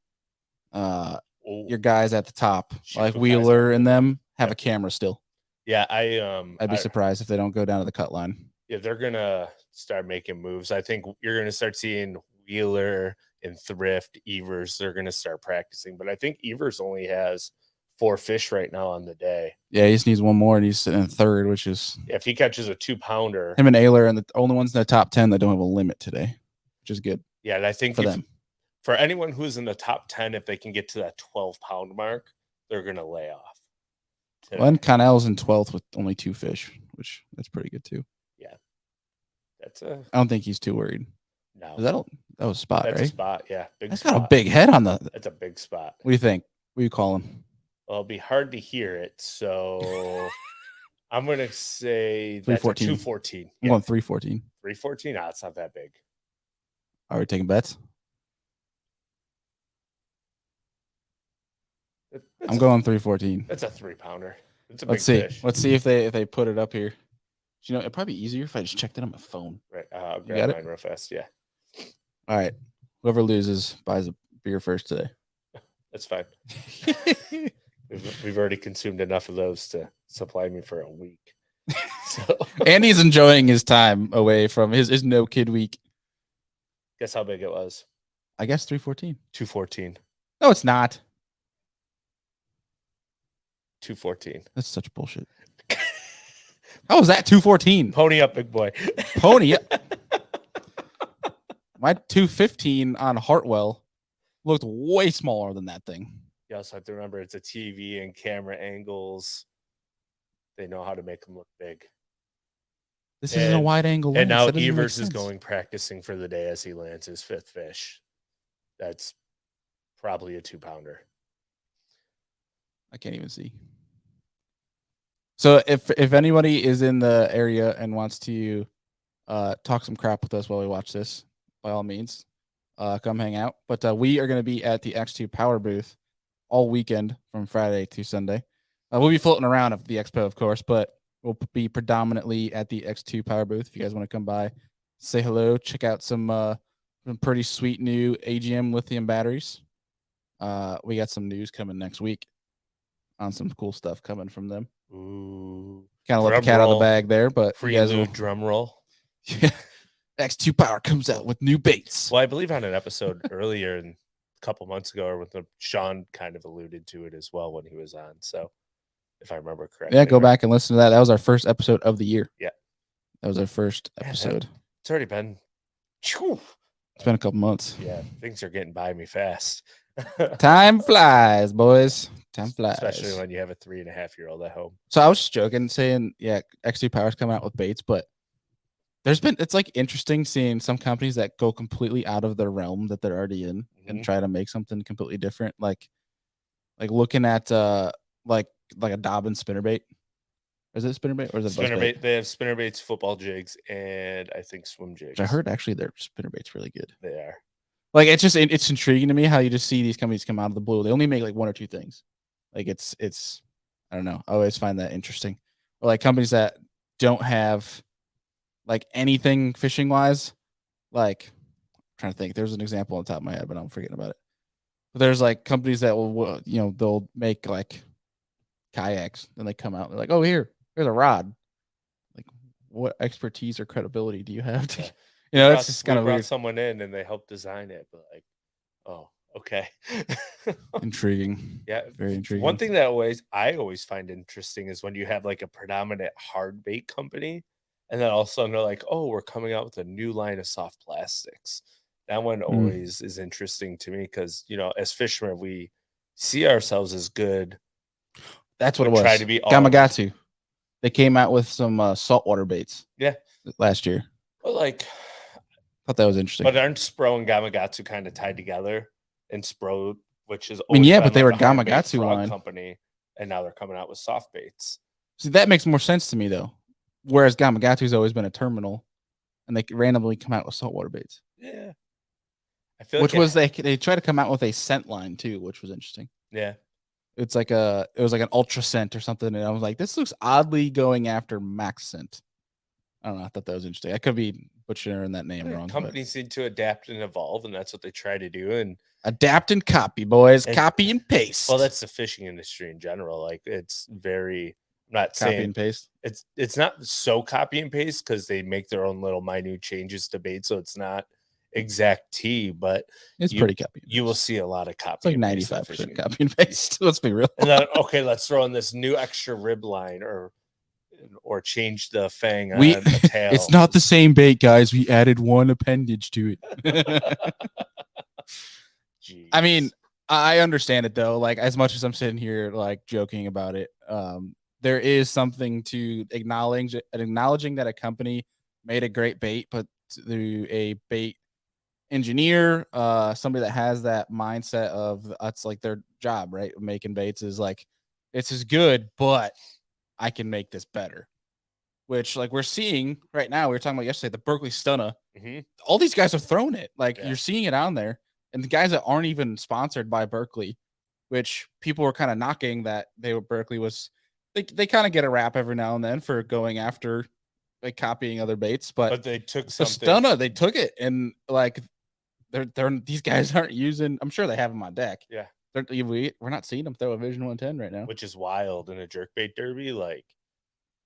Speaker 1: your guys at the top, like Wheeler and them, have a camera still.
Speaker 2: Yeah,
Speaker 1: I'd be surprised if they don't go down to the cut line.
Speaker 2: Yeah, they're going to start making moves. I think you're going to start seeing Wheeler and Thrift, Evers, they're going to start practicing. But I think Evers only has 4 fish right now on the day.
Speaker 1: Yeah, he just needs one more, and he's sitting in third, which is...
Speaker 2: Yeah, if he catches a 2-pounder...
Speaker 1: Him and Ayler are the only ones in the top 10 that don't have a limit today, which is good.
Speaker 2: Yeah, and I think
Speaker 1: for them.
Speaker 2: For anyone who's in the top 10, if they can get to that 12-pound mark, they're going to lay off.
Speaker 1: Glenn Connell's in 12th with only 2 fish, which that's pretty good, too.
Speaker 2: Yeah.
Speaker 1: I don't think he's too worried.
Speaker 2: No.
Speaker 1: That was a spot,
Speaker 2: That's
Speaker 1: right?
Speaker 2: a spot, yeah.
Speaker 1: That's got a big head on the...
Speaker 2: That's a big spot.
Speaker 1: What do you think? What do you call him?
Speaker 2: Well, it'll be hard to hear it, so I'm going to say that's a 214.
Speaker 1: I'm going 314.
Speaker 2: 314? No, it's not that big.
Speaker 1: Are we taking bets? I'm going 314.
Speaker 2: That's a 3-pounder. It's a
Speaker 1: Let's
Speaker 2: big
Speaker 1: see.
Speaker 2: fish.
Speaker 1: Let's see if they put it up here. You know, it'd probably be easier if I just checked it on my phone.
Speaker 2: Right. I'll grab mine real fast. Yeah.
Speaker 1: All right. Whoever loses buys a beer first today.
Speaker 2: That's fine. We've already consumed enough of those to supply me for a week. So
Speaker 1: Andy's enjoying his time away from his no kid week.
Speaker 2: Guess how big it was?
Speaker 1: I guess 314.
Speaker 2: 214.
Speaker 1: No, it's not.
Speaker 2: 214.
Speaker 1: That's such bullshit. How was that 214?
Speaker 2: Pony up, big boy.
Speaker 1: Pony up. My 215 on Hartwell looked way smaller than that thing.
Speaker 2: You also have to remember it's a TV and camera angles. They know how to make them look big.
Speaker 1: This isn't a wide angle lens.
Speaker 2: And now Evers is going practicing for the day as he lands his 5th fish. That's probably a 2-pounder.
Speaker 1: I can't even see. So if anybody is in the area and wants to talk some crap with us while we watch this, by all means, come hang out. But we are going to be at the X2 Power booth all weekend from Friday to Sunday. We'll be floating around at the expo, of course, but we'll be predominantly at the X2 Power booth. If you guys want to come by, say hello, check out some pretty sweet new AGM lithium batteries. We got some news coming next week on some cool stuff coming from them.
Speaker 2: Ooh,
Speaker 1: kind of let the cat out of the bag there, but
Speaker 2: you guys will drum roll.
Speaker 1: Yeah. X2 Power comes out with new baits.
Speaker 2: Well, I believe on an episode earlier a couple months ago, or with Sean kind of alluded to it as well when he was on. So if I remember correctly.
Speaker 1: Yeah, go back and listen to that. That was our first episode of the year.
Speaker 2: Yeah.
Speaker 1: That was our first episode.
Speaker 2: It's already been.
Speaker 1: It's been a couple months.
Speaker 2: Yeah, things are getting by me fast.
Speaker 1: Time flies, boys. Time flies.
Speaker 2: Especially when you have a 3.5-year-old at home.
Speaker 1: So I was just joking, saying, yeah, X2 Power's coming out with baits, but it's like interesting seeing some companies that go completely out of their realm that they're already in and try to make something completely different. Like looking at like a Dobbin spinnerbait. Is it spinnerbait or is it
Speaker 2: spinnerbait? They have spinnerbaits, football jigs, and I think swim jigs.
Speaker 1: I heard actually their spinnerbait's really good.
Speaker 2: They are.
Speaker 1: Like it's intriguing to me how you just see these companies come out of the blue. They only make like 1 or 2 things. Like it's I don't know. I always find that interesting. Or like companies that don't have like anything fishing wise. Like I'm trying to think. There's an example on the top of my head, but I'm forgetting about it. But there's like companies that will they'll make like kayaks and they come out and they're like, oh, here's a rod. what expertise or credibility do you have to,
Speaker 2: Yeah.
Speaker 1: that's just kind
Speaker 2: We
Speaker 1: of
Speaker 2: brought
Speaker 1: weird.
Speaker 2: someone in and they helped design it, but like, oh, okay.
Speaker 1: Intriguing.
Speaker 2: Yeah.
Speaker 1: Very
Speaker 2: One
Speaker 1: intriguing.
Speaker 2: thing that I always find interesting is when you have like a predominant hard bait company, and then all of a sudden they're like, oh, we're coming out with a new line of soft plastics. That one
Speaker 1: Mm,
Speaker 2: always is interesting to me because, as fishermen, we see ourselves as good,
Speaker 1: that's what it
Speaker 2: but try to
Speaker 1: was.
Speaker 2: be always,
Speaker 1: Gamagatu. They came out with some saltwater baits
Speaker 2: yeah.
Speaker 1: last year.
Speaker 2: But like,
Speaker 1: Thought that was interesting.
Speaker 2: but aren't Spro and Gamakatsu kind of tied together? And Spro, which has
Speaker 1: I mean,
Speaker 2: always
Speaker 1: yeah,
Speaker 2: been
Speaker 1: but they
Speaker 2: like
Speaker 1: were
Speaker 2: a hard bait
Speaker 1: Gamagatu
Speaker 2: frog
Speaker 1: line.
Speaker 2: company, and now they're coming out with soft baits.
Speaker 1: See, that makes more sense to me though. Whereas Gamagatu's always been a terminal, and they randomly come out with saltwater baits.
Speaker 2: Yeah, I feel like
Speaker 1: Which was they try to come out with a scent line too, which was interesting.
Speaker 2: yeah.
Speaker 1: It was like an ultra scent or something, and I was like, this looks oddly going after max scent. I don't know. I thought that was interesting. I could be butchering that name wrong, but
Speaker 2: Companies need to adapt and evolve, and that's what they try to do.
Speaker 1: adapt and copy, boys.
Speaker 2: And
Speaker 1: Copy and
Speaker 2: well,
Speaker 1: paste.
Speaker 2: that's the fishing industry in general. Like it's very. I'm not
Speaker 1: Copy
Speaker 2: saying
Speaker 1: and paste.
Speaker 2: it's not so copy and paste because they make their own little minute changes to bait, so it's not exact T, but
Speaker 1: It's
Speaker 2: you
Speaker 1: pretty copy and
Speaker 2: you will
Speaker 1: paste.
Speaker 2: see a lot of
Speaker 1: It's
Speaker 2: copy
Speaker 1: like
Speaker 2: and paste in the
Speaker 1: 95%
Speaker 2: fishing.
Speaker 1: copy and paste. Let's be real.
Speaker 2: And then okay, let's throw in this new extra rib line or change the fang
Speaker 1: We
Speaker 2: on the
Speaker 1: it's
Speaker 2: tail.
Speaker 1: not the same bait, guys. We added one appendage to it. I mean,
Speaker 2: Jeez.
Speaker 1: I understand it though. Like as much as I'm sitting here like joking about it, there is something to acknowledging that a company made a great bait, but through a bait engineer, somebody that has that mindset of that's like their job, right? Making baits is like it's as good, but I can make this better. Which like we're seeing right now. We were talking about yesterday, the Berkeley Stunna.
Speaker 2: Hmm.
Speaker 1: All these guys are throwing it. Like
Speaker 2: Yeah.
Speaker 1: you're seeing it on there. And the guys that aren't even sponsored by Berkeley, which people were kind of knocking that Berkeley was they kind of get a rap every now and then for going after like copying other baits, but
Speaker 2: But they took
Speaker 1: the
Speaker 2: something.
Speaker 1: Stunna, they took it and like they're these guys aren't using. I'm sure they have them on deck.
Speaker 2: Yeah.
Speaker 1: We're not seeing them throw a Vision 110 right now.
Speaker 2: Which is wild in a jerkbait derby, like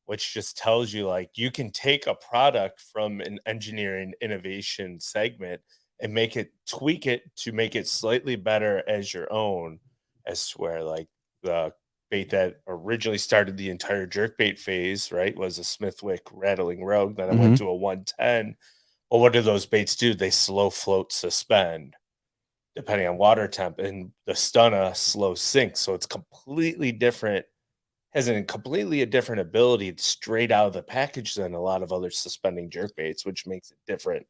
Speaker 2: which just tells you like you can take a product from an engineering innovation segment and make it tweak it to make it slightly better as your own, as to where like the bait that originally started the entire jerkbait phase, right, was a Smithwick rattling rogue, then it went
Speaker 1: Mm-hmm.
Speaker 2: to a 110. Well, what do those baits do? They slow float suspend depending on water temp, and the Stunna slow sink, so it's completely different, has a completely a different ability straight out of the package than a lot of other suspending jerk baits, which makes it different.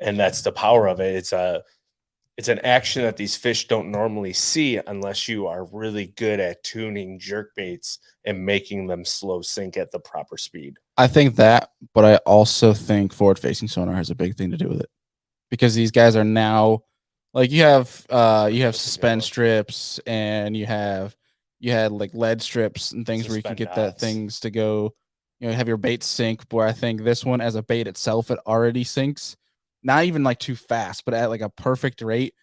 Speaker 2: And that's the power of it. It's an action that these fish don't normally see unless you are really good at tuning jerk baits and making them slow sink at the proper speed.
Speaker 1: I think that, but I also think forward facing sonar has a big thing to do with it because these guys are now like you have suspend
Speaker 2: Yellow.
Speaker 1: strips and you had like lead strips and things where you could
Speaker 2: Suspend
Speaker 1: get that
Speaker 2: knots.
Speaker 1: things to go, have your bait sink. Where I think this one as a bait itself, it already sinks, not even like too fast, but at like a perfect rate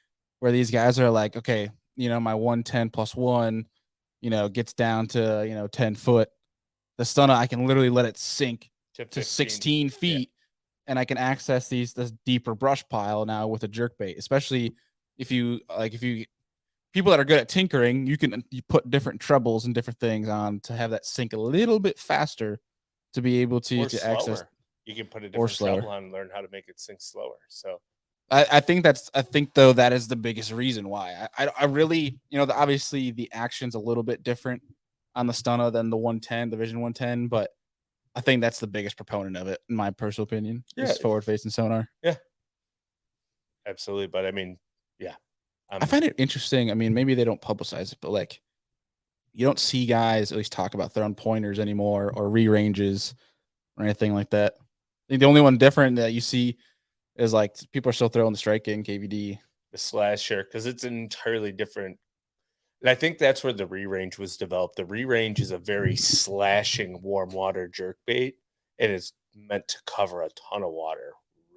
Speaker 1: where these guys are like, okay, my 110 plus one, gets down to 10 foot. The Stunna, I can literally let it sink
Speaker 2: To
Speaker 1: to
Speaker 2: 15.
Speaker 1: 16
Speaker 2: Yeah.
Speaker 1: feet, and I can access this deeper brush pile now with a jerk bait. Especially if you people that are good at tinkering, you put different trebles and different things on to have that sink a little bit faster to be able
Speaker 2: Or
Speaker 1: to access
Speaker 2: slower. You can put a
Speaker 1: or
Speaker 2: different
Speaker 1: slower.
Speaker 2: treble on and learn how to make it sink slower. So
Speaker 1: I think though that is the biggest reason why I really obviously the action's a little bit different on the Stunna than the 110 the Vision 110, but I think that's the biggest proponent of it, in my personal opinion,
Speaker 2: yeah,
Speaker 1: is forward facing sonar.
Speaker 2: yeah, absolutely. But I mean, yeah,
Speaker 1: I
Speaker 2: I'm
Speaker 1: find it interesting. I mean, maybe they don't publicize it, but like you don't see guys at least talk about throwing pointers anymore or re ranges or anything like that. I think the only one different that you see is like people are still throwing the strike in KVD.
Speaker 2: the slasher because it's an entirely different. And I think that's where the re-range was developed. The re-range is a very slashing warm water jerk bait, and it's meant to cover a ton of water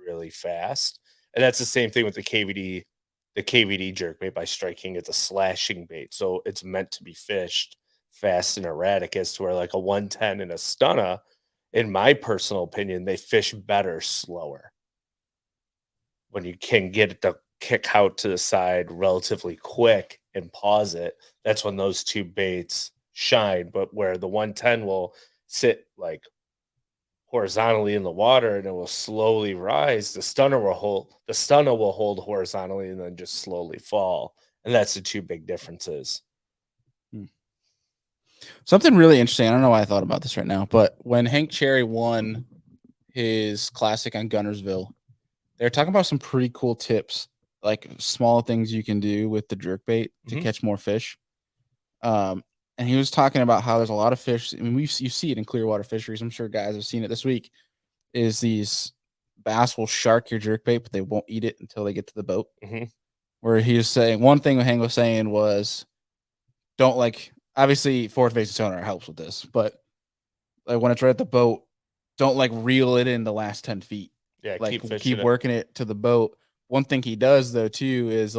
Speaker 2: really fast. And that's the same thing with the KVD jerk bait by striking. It's a slashing bait, so it's meant to be fished fast and erratic. As to where like a 110 and a Stunna in my personal opinion, they fish better slower. When you can get it to kick out to the side relatively quick and pause it, that's when those two baits shine. But where the 110 will sit like horizontally in the water and it will slowly rise, the stunner will hold horizontally and then just slowly fall. And that's the two big differences.
Speaker 1: Something really interesting. I don't know why I thought about this right now, but when Hank Cherry won his classic on Gunnersville, they're talking about some pretty cool tips, like small things you can do with the jerkbait to catch more fish. And he was talking about how there's a lot of fish. I mean, you see it in Clearwater fisheries. I'm sure guys have seen it this week. Is these bass will shark your jerkbait, but they won't eat it until they get to the boat. Where he was saying one thing Hank was saying was, don't obviously forward-facing sonar helps with this, but like when it's right at the boat, don't reel it in the last 10 feet.
Speaker 2: Yeah,
Speaker 1: keep working it to the boat. One thing he does though too is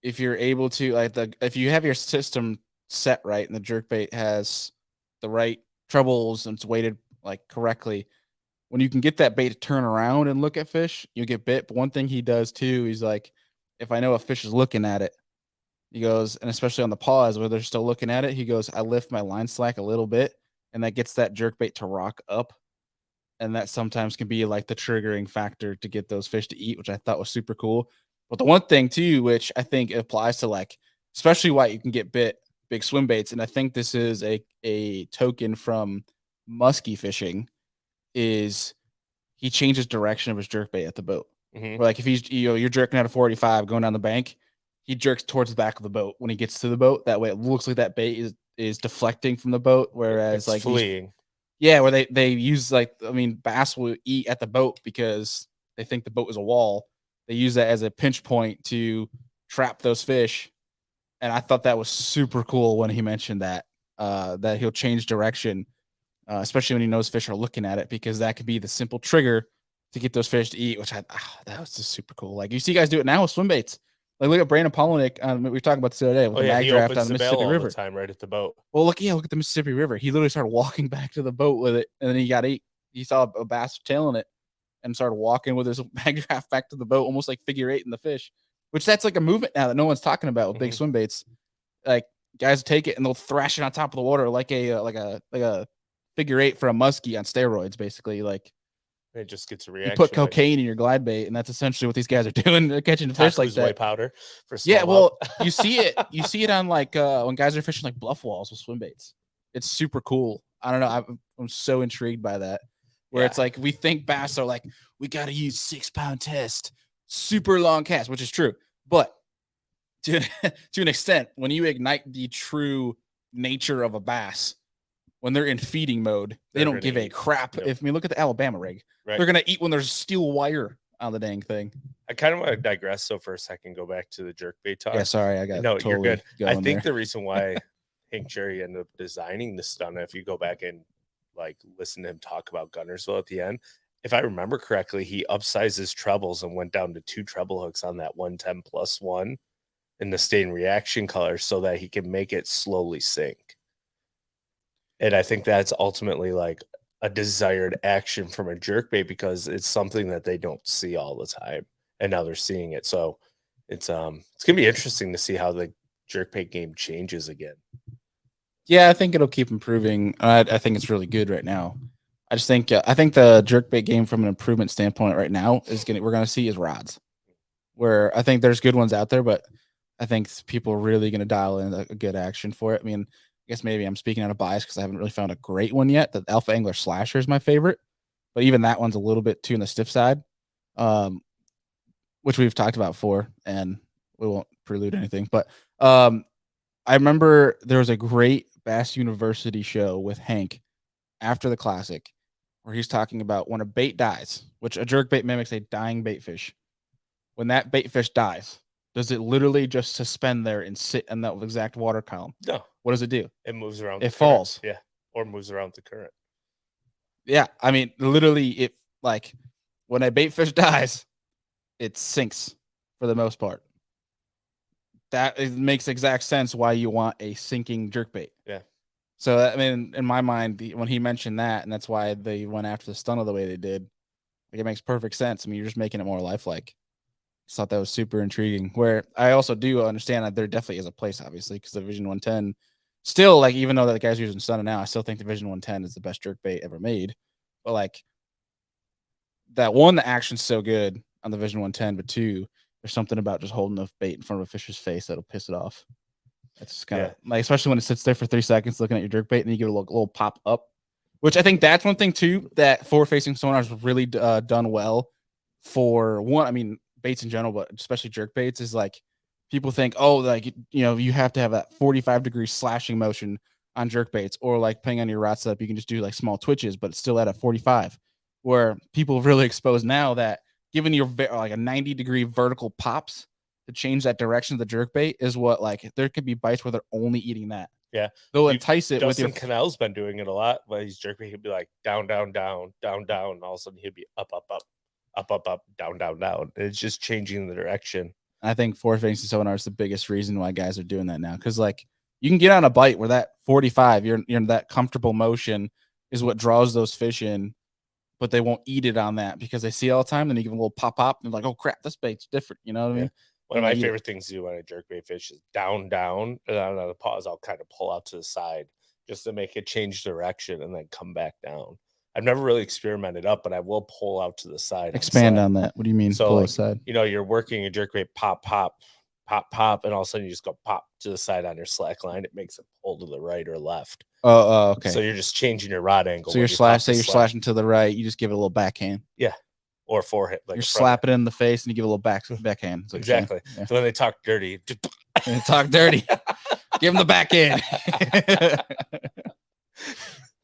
Speaker 1: if you're able to if you have your system set right and the jerkbait has the right trebles and it's weighted correctly, when you can get that bait to turn around and look at fish, you get bit. But one thing he does too, he's like, if I know a fish is looking at it, he goes, and especially on the pause where they're still looking at it, he goes, I lift my line slack a little bit, and that gets that jerkbait to rock up. And that sometimes can be the triggering factor to get those fish to eat, which I thought was super cool. But the one thing too, which I think applies to especially why you can get bit big swim baits, and I think this is a token from musky fishing, is he changes direction of his jerkbait at the boat. Where if he's you're jerking at a 45 going down the bank, he jerks towards the back of the boat when he gets to the boat. That way it looks like that bait is deflecting from the boat, whereas
Speaker 2: it's fleeing.
Speaker 1: Yeah, where they use bass will eat at the boat because they think the boat is a wall. They use that as a pinch point to trap those fish. And I thought that was super cool when he mentioned that that he'll change direction, especially when he knows fish are looking at it, because that could be the simple trigger to get those fish to eat, which that was just super cool. You see guys do it now with swim baits. Look at Brandon Polinick. We were talking about this the other day with the mag draft on the Mississippi River.
Speaker 2: All the time right at the boat.
Speaker 1: Well, look at the Mississippi River. He literally started walking back to the boat with it, and then he got ate. He saw a bass tailing it and started walking with his mag draft back to the boat, almost like figure eight in the fish, which that's a movement now that no one's talking about with big swim baits. Guys take it and they'll thrash it on top of the water like a figure eight for a muskie on steroids, basically.
Speaker 2: It just gets a reaction.
Speaker 1: You put cocaine in your glide bait, and that's essentially what these guys are doing. They're catching fish like that.
Speaker 2: White powder for smallmouth.
Speaker 1: Yeah, well, you see it on when guys are fishing bluff walls with swim baits. It's super cool. I don't know. I'm so intrigued by that. Where it's we think bass are we got to use 6-pound test, super long cast, which is true. But to an extent, when you ignite the true nature of a bass, when they're in feeding mode, they don't give a crap. If look at the Alabama rig, they're gonna eat when there's steel wire on the dang thing.
Speaker 2: I kind of want to digress so for a second, go back to the jerkbait talk.
Speaker 1: Yeah, sorry, I got totally
Speaker 2: you're good. I think
Speaker 1: there.
Speaker 2: the reason why Hank Cherry ended up designing the stunner, if you go back and listen to him talk about Gunnersville at the end, if I remember correctly, he upsized his trebles and went down to 2 treble hooks on that 110+1 in the stain reaction color so that he can make it slowly sink. And I think that's ultimately a desired action from a jerkbait because it's something that they don't see all the time, and now they're seeing it. So it's gonna be interesting to see how the jerkbait game changes again.
Speaker 1: Yeah, I think it'll keep improving. I think it's really good right now. I just think the jerkbait game from an improvement standpoint right now we're gonna see is rods, where I think there's good ones out there, but I think people are really gonna dial in a good action for it. I mean, I guess maybe I'm speaking out of bias because I haven't really found a great one yet. The Alpha Angler Slasher is my favorite, but even that one's a little bit too on the stiff side, which we've talked about before, and we won't prelude anything. But I remember there was a great Bass University show with Hank after the Classic where he's talking about when a bait dies, which a jerkbait mimics a dying bait fish. When that bait fish dies, does it literally just suspend there and sit in that exact water column?
Speaker 2: No.
Speaker 1: What does it do?
Speaker 2: It moves around.
Speaker 1: It falls.
Speaker 2: Yeah. Or moves around the current.
Speaker 1: Yeah. I mean, literally, when a bait fish dies, it sinks for the most part. That makes exact sense why you want a sinking jerkbait.
Speaker 2: Yeah.
Speaker 1: So I mean, in my mind, when he mentioned that, and that's why they went after the stunner the way they did, like it makes perfect sense. I mean, you're just making it more lifelike. Just thought that was super intriguing. Where I also do understand that there definitely is a place, obviously, because the Vision 110 still, like, even though that guy's using stunner now, I still think the Vision 110 is the best jerkbait ever made. But like that one, the action's so good on the Vision 110, but two, there's something about just holding the bait in front of a fish's face that'll piss it off. It's kind of like, especially when it sits there for 3 seconds looking at your jerkbait and you give it a little pop up, which I think that's one thing too that forward facing sonar is really done well for one. I mean, baits in general, but especially jerk baits is like people think, oh, like, you know, you have to have that 45-degree slashing motion on jerk baits, or like depending on your rod setup, you can just do like small twitches, but it's still at a 45. Where people really exposed now that giving your like a 90-degree vertical pops to change that direction of the jerk bait is what, like, there could be bites where they're only eating that.
Speaker 2: Yeah.
Speaker 1: They'll entice it with your.
Speaker 2: Justin Cannell's been doing it a lot. But he's jerking. He'd be like down, down, down, down, down. And all of a sudden he'd be up, up, up, up, up, up, down, down, down. It's just changing the direction.
Speaker 1: I think forward facing sonar is the biggest reason why guys are doing that now. Cause like you can get on a bite where that 45, you're in that comfortable motion is what draws those fish in, but they won't eat it on that because they see it all the time. Then you give them a little pop, and they're like, oh crap, this bait's different. You know what I mean?
Speaker 2: One of my favorite things to do when I jerkbait fish is down, down, and on the pause, I'll kind of pull out to the side just to make it change direction and then come back down. I've never really experimented up, but I will pull out to the side.
Speaker 1: Expand on that. What do you mean?
Speaker 2: So,
Speaker 1: pull
Speaker 2: like,
Speaker 1: aside?
Speaker 2: you know, you're working a jerkbait, pop, pop, pop, pop, and all of a sudden you just go pop to the side on your slack line. It makes it pull to the right or left.
Speaker 1: Oh, okay.
Speaker 2: So you're just changing your rod angle.
Speaker 1: So you're slashing to the right. You just give it a little backhand.
Speaker 2: Yeah. Or forehand.
Speaker 1: Like you're slapping it in the face and you give it a little backhand.
Speaker 2: Exactly. Yeah. So when they talk dirty,
Speaker 1: talk dirty, give them the backhand.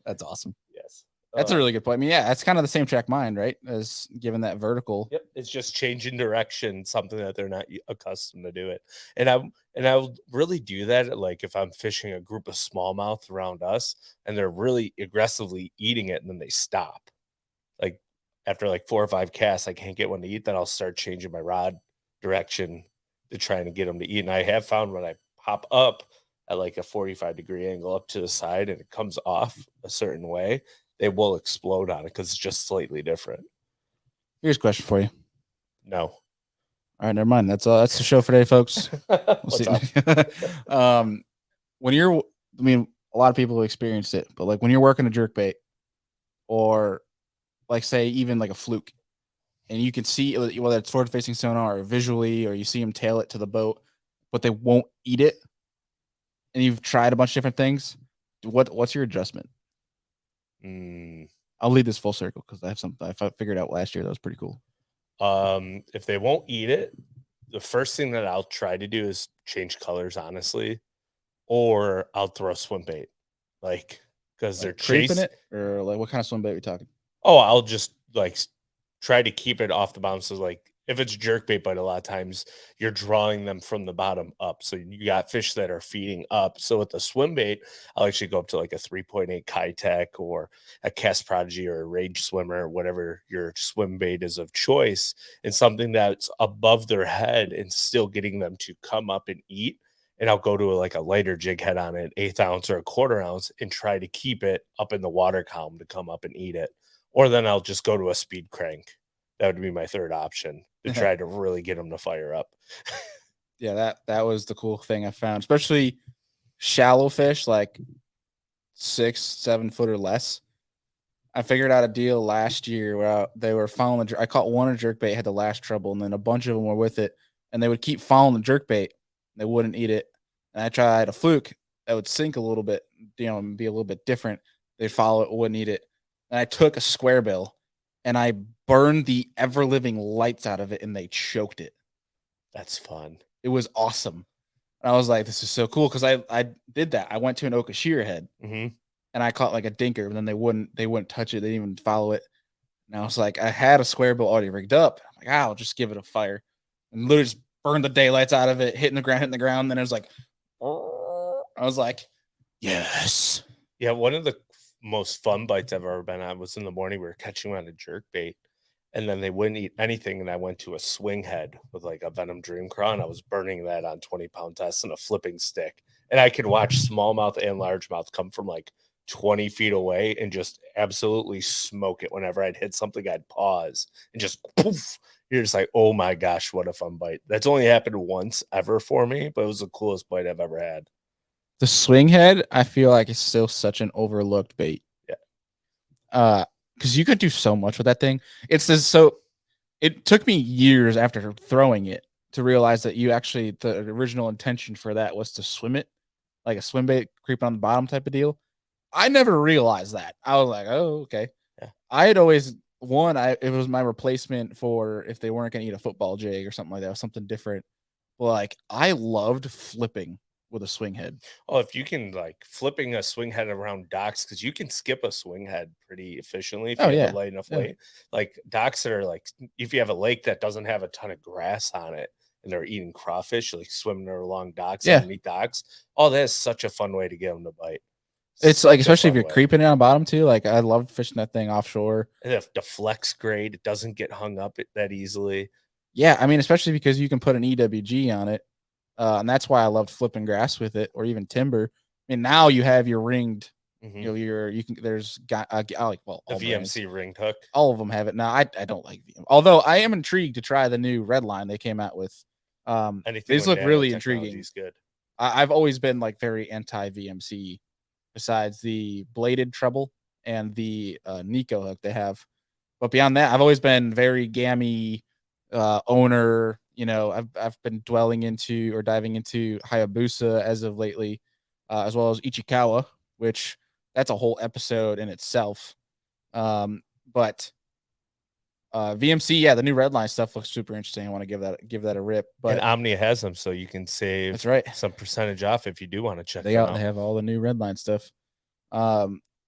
Speaker 1: That's awesome.
Speaker 2: Yes.
Speaker 1: That's a really good point. I mean, yeah, that's kind of the same track mind, right? As given that vertical.
Speaker 2: Yep. It's just changing direction, something that they're not accustomed to do it. And I'll really do that. Like if I'm fishing a group of smallmouth around us and they're really aggressively eating it and then they stop. Like after like 4 or 5 casts, I can't get one to eat. Then I'll start changing my rod direction to try to get them to eat. And I have found when I pop up at like a 45-degree angle up to the side and it comes off a certain way, they will explode on it because it's just slightly different.
Speaker 1: Here's a question for you.
Speaker 2: No.
Speaker 1: All right, never mind. That's the show for today, folks. We'll see. When you're, I mean, a lot of people have experienced it, but like when you're working a jerkbait, or like say even like a fluke, and you can see whether it's forward facing sonar or visually, or you see them tail it to the boat, but they won't eat it, and you've tried a bunch of different things, what's your adjustment? I'll lead this full circle because I have something I figured out last year that was pretty cool.
Speaker 2: If they won't eat it, the first thing that I'll try to do is change colors, honestly, or I'll throw swim bait, like because they're
Speaker 1: chasing it, or like what kind of swim bait are we talking?
Speaker 2: Oh, I'll just like try to keep it off the bottom. So like if it's jerkbait, but a lot of times you're drawing them from the bottom up. So you got fish that are feeding up. So with the swim bait, I'll actually go up to like a 3.8 Kitech or a Cast Prodigy or a Rage Swimmer, whatever your swim bait is of choice, and something that's above their head and still getting them to come up and eat. And I'll go to like a lighter jig head on it, 1/8 ounce or a 1/4 ounce, and try to keep it up in the water column to come up and eat it. Or then I'll just go to a speed crank. That would be my third option to try to really get them to fire up.
Speaker 1: Yeah, that was the cool thing I found, especially shallow fish, like 6, 7 foot or less. I figured out a deal last year where they were following I caught one of jerkbait had the last trouble, and then a bunch of them were with it, and they would keep following the jerkbait. They wouldn't eat it. And I tried a fluke that would sink a little bit, you know, and be a little bit different. They'd follow it, wouldn't eat it. And I took a square bill and I burned the ever living lights out of it, and they choked it.
Speaker 2: That's fun.
Speaker 1: It was awesome. And I was like, this is so cool. Cause I did that. I went to an Okashira head and I caught like a dinker, but then they wouldn't touch it. They didn't even follow it. And I was like, I had a square bill already rigged up. I'm like, I'll just give it a fire, and literally just burned the daylights out of it, hitting the ground. Then it was like, I was like, yes.
Speaker 2: Yeah. One of the most fun bites I've ever been on was in the morning. We were catching on a jerkbait, and then they wouldn't eat anything. And I went to a swing head with like a Venom Dream Craw, and I was burning that on 20-pound tests and a flipping stick. And I could watch smallmouth and largemouth come from like 20 feet away and just absolutely smoke it. Whenever I'd hit something, I'd pause and just poof. You're just like, oh my gosh, what a fun bite. That's only happened once ever for me, but it was the coolest bite I've ever had.
Speaker 1: The swing head, I feel like is still such an overlooked bait.
Speaker 2: Yeah.
Speaker 1: Because you could do so much with that thing. It's just so. It took me years after throwing it to realize that the original intention for that was to swim it, like a swim bait creeping on the bottom type of deal. I never realized that. I was like, oh, okay.
Speaker 2: Yeah.
Speaker 1: I had always it was my replacement for if they weren't going to eat a football jig or something like that, or something different. But like, I loved flipping with a swing head.
Speaker 2: Oh, if you can like flipping a swing head around docks, because you can skip a swing head pretty efficiently if
Speaker 1: Oh
Speaker 2: you have
Speaker 1: yeah,
Speaker 2: a light enough
Speaker 1: yeah.
Speaker 2: weight. Like docks that are like, if you have a lake that doesn't have a ton of grass on it and they're eating crawfish, like swimming along docks,
Speaker 1: Yeah.
Speaker 2: underneath docks. Oh, that is such a fun way to get them to bite.
Speaker 1: It's like,
Speaker 2: Such a
Speaker 1: especially if
Speaker 2: fun
Speaker 1: you're
Speaker 2: way.
Speaker 1: creeping it on bottom too. Like, I love fishing that thing offshore.
Speaker 2: And it deflects great. It doesn't get hung up that easily.
Speaker 1: Yeah, I mean, especially because you can put an EWG on it, and that's why I loved flipping grass with it, or even timber. I mean, now you have your ringed. You know, you can. There's got I like well
Speaker 2: The
Speaker 1: all brands,
Speaker 2: VMC ringed hook.
Speaker 1: all of them have it now. I don't like VM, although I am intrigued to try the new red line they came out with.
Speaker 2: Anything
Speaker 1: These
Speaker 2: with
Speaker 1: look really intriguing.
Speaker 2: nanotechnology is good.
Speaker 1: I've always been like very anti VMC, besides the bladed treble and the Nico hook they have. But beyond that, I've always been very gammy owner. You know, I've been dwelling into or diving into Hayabusa as of lately, as well as Ichikawa, which that's a whole episode in itself. But VMC, yeah, the new Redline stuff looks super interesting. I want to give that a rip. But
Speaker 2: and Omnia has them, so you can save
Speaker 1: that's right.
Speaker 2: some percentage off if you do want to check
Speaker 1: They
Speaker 2: them out.
Speaker 1: They have all the new Redline stuff.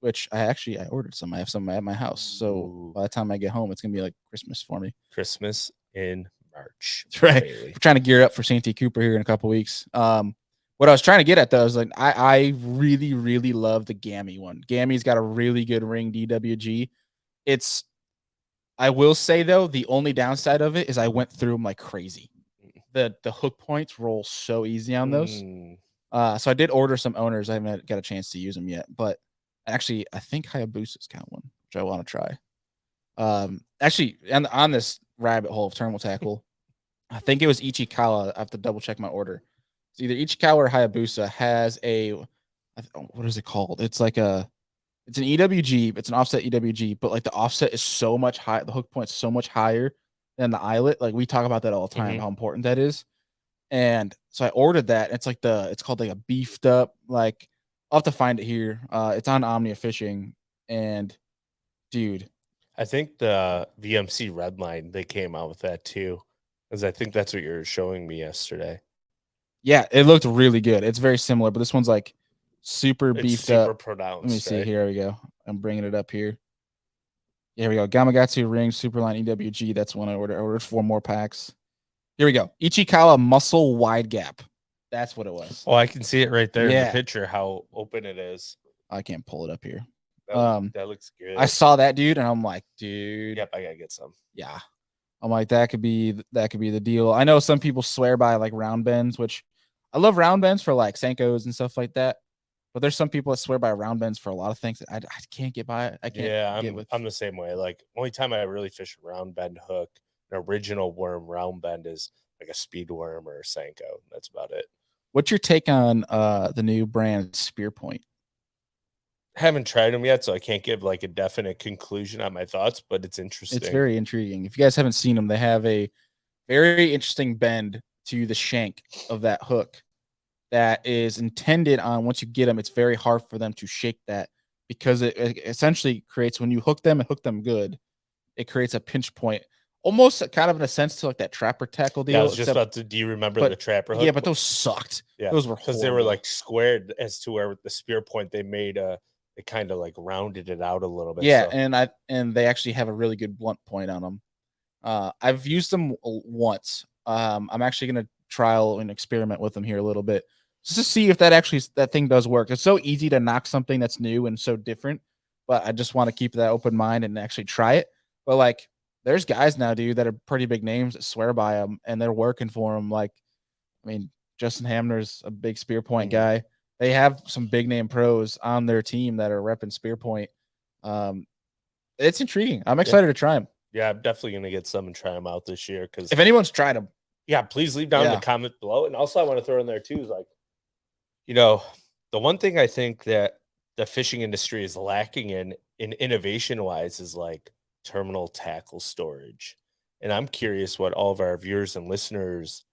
Speaker 1: Which I ordered some. I have some at my house. So by the time I get home, it's gonna be like Christmas for me.
Speaker 2: Christmas in March.
Speaker 1: That's right. We're trying to gear up for Santee Cooper here in a couple weeks. What I was trying to get at though is like I really, really love the Gammy one. Gammy's got a really good ring DWG. I will say though, the only downside of it is I went through them like crazy. The hook points roll so easy on those. So I did order some owners. I haven't got a chance to use them yet, but actually, I think Hayabusa's got one, which I want to try. Actually, and on this rabbit hole of terminal tackle, I think it was Ichikawa. I have to double check my order. It's either Ichikawa or Hayabusa has what is it called? It's like it's an EWG. It's an offset EWG, but like the offset is so much high. The hook point's so much higher than the eyelet. Like we talk about that all the time, how important that is. And so I ordered that. It's called like a beefed up, like I'll have to find it here. It's on Omnia Fishing, and dude,
Speaker 2: I think the VMC Redline they came out with that too, because I think that's what you were showing me yesterday.
Speaker 1: Yeah, it looked really good. It's very similar, but this one's like super beefed
Speaker 2: super
Speaker 1: up.
Speaker 2: pronounced.
Speaker 1: Let me see. Here we go. I'm bringing it up here. Here we go. Gamakatsu Ring Superline EWG. That's one I ordered. I ordered 4 more packs. Here we go. Ichikawa Muscle Wide Gap. That's what it was.
Speaker 2: Oh, I can see it right there in the picture, how open it is.
Speaker 1: I can't pull it up here.
Speaker 2: That looks good.
Speaker 1: I saw that, dude, and I'm like, dude.
Speaker 2: Yep, I gotta get some.
Speaker 1: Yeah. I'm like, that could be the deal. I know some people swear by like round bends, which I love round bends for like Senkos and stuff like that. But there's some people that swear by round bends for a lot of things. I can't get by it. I can't.
Speaker 2: Yeah, I'm the same way. Like only time I really fish a round bend hook, an original worm round bend is like a speed worm or a Senko. That's about it.
Speaker 1: What's your take on the new brand Spear Point?
Speaker 2: Haven't tried them yet, so I can't give like a definite conclusion on my thoughts, but it's interesting.
Speaker 1: It's very intriguing. If you guys haven't seen them, they have a very interesting bend to the shank of that hook that is intended on, once you get them, it's very hard for them to shake that, because it essentially creates, when you hook them and hook them good, it creates a pinch point, almost kind of in a sense to like that trapper tackle deal.
Speaker 2: Yeah, I was just about to. Do you remember the trapper hook?
Speaker 1: Yeah, but those sucked.
Speaker 2: Yeah,
Speaker 1: those were
Speaker 2: because they were like squared, as to where with the spear point they made it kind of like rounded it out a little bit.
Speaker 1: Yeah, so. and they actually have a really good blunt point on them. I've used them once. I'm actually gonna trial and experiment with them here a little bit, just to see if that thing does work. It's so easy to knock something that's new and so different, but I just want to keep that open mind and actually try it. But like, there's guys now, dude, that are pretty big names that swear by them and they're working for them. Like, I mean, Justin Hamner's a big spear point guy. They have some big name pros on their team that are repping spear point. It's intriguing. I'm excited to try them.
Speaker 2: Yeah, I'm definitely gonna get some and try them out this year. Because
Speaker 1: if anyone's tried them,
Speaker 2: yeah, please leave down in the comment below. And also, I want to throw in there too is like, the one thing I think that the fishing industry is lacking in innovation wise is like terminal tackle storage. And I'm curious what all of our viewers and listeners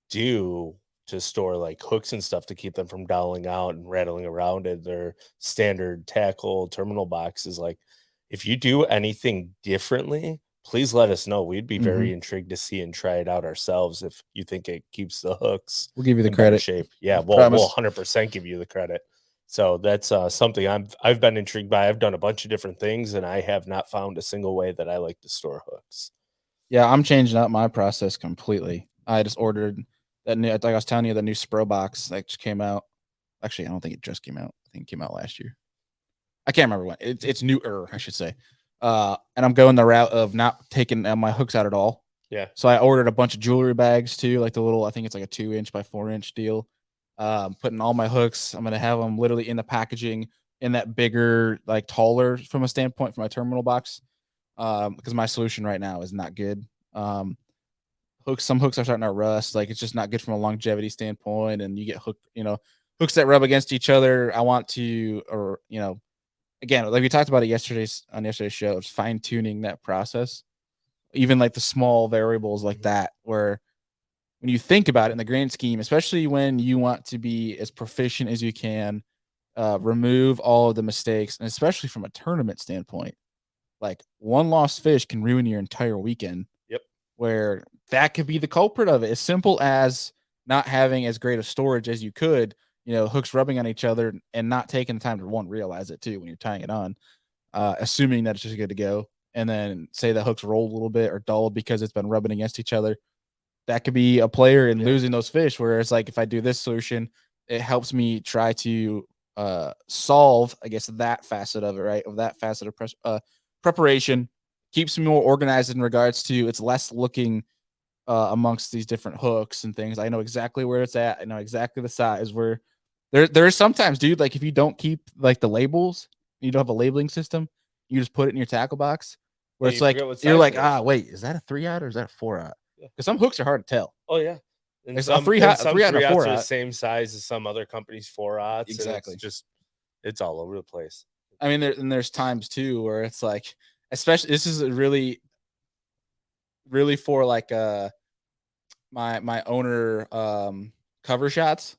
Speaker 2: do to store like hooks and stuff to keep them from doweling out and rattling around in their standard tackle terminal boxes. Like, if you do anything differently, please let us know. We'd be very intrigued to see and try it out ourselves if you think it keeps the hooks.
Speaker 1: We'll give you the
Speaker 2: in better
Speaker 1: credit.
Speaker 2: shape. Yeah, we'll 100% give you the credit. So that's something I've been intrigued by. I've done a bunch of different things, and I have not found a single way that I like to store hooks.
Speaker 1: Yeah, I'm changing up my process completely. I just ordered that new, like I was telling you, the new Spro box that just came out. Actually, I don't think it just came out. I think it came out last year. I can't remember when. It's newer, I should say. And I'm going the route of not taking my hooks out at all.
Speaker 2: Yeah.
Speaker 1: So I ordered a bunch of jewelry bags too, like the little, I think it's like a 2-inch by 4-inch deal. Putting all my hooks. I'm gonna have them literally in the packaging in that bigger, like taller from a standpoint for my terminal box. Because my solution right now is not good. Some hooks are starting to rust. Like it's just not good from a longevity standpoint, and you get hooks that rub against each other. I want to, or again, like we talked about it on yesterday's show, it's fine tuning that process. Even like the small variables like that, where when you think about it in the grand scheme, especially when you want to be as proficient as you can, remove all of the mistakes, and especially from a tournament standpoint, like one lost fish can ruin your entire weekend.
Speaker 2: Yep.
Speaker 1: Where that could be the culprit of it. As simple as not having as great a storage as you could, hooks rubbing on each other and not taking the time to realize it too when you're tying it on, assuming that it's just good to go. And then say the hooks rolled a little bit or dulled because it's been rubbing against each other. That could be a player in losing those fish. Where it's like, if I do this solution, it helps me try to solve, I guess, that facet of it, right? Of that facet of preparation, keeps me more organized in regards to it's less looking amongst these different hooks and things. I know exactly where it's at. I know exactly the size. Where there are sometimes, dude, like if you don't keep like the labels, you don't have a labeling system, you just put it in your tackle box. Where it's like you're like, wait, is that a 3-aught or is that a 4-aught? Because some hooks are hard to tell.
Speaker 2: Oh yeah. And
Speaker 1: it's
Speaker 2: some
Speaker 1: a 3-aught and a 4-aught
Speaker 2: are the same size as some other companies' 4-aughts.
Speaker 1: Exactly.
Speaker 2: It's all over the place.
Speaker 1: I mean, there's times too where it's like, especially this is really for like my owner cover shots.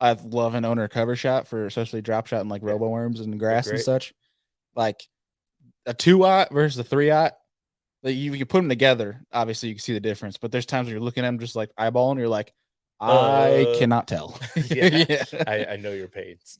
Speaker 1: I love an owner cover shot for especially drop shot and like robo worms and grass and such. Like a 2-aught versus a 3-aught. Like you put them together, obviously you can see the difference. But there's times when you're looking at them just like eyeballing, you're like, I cannot tell.
Speaker 2: I know your pains.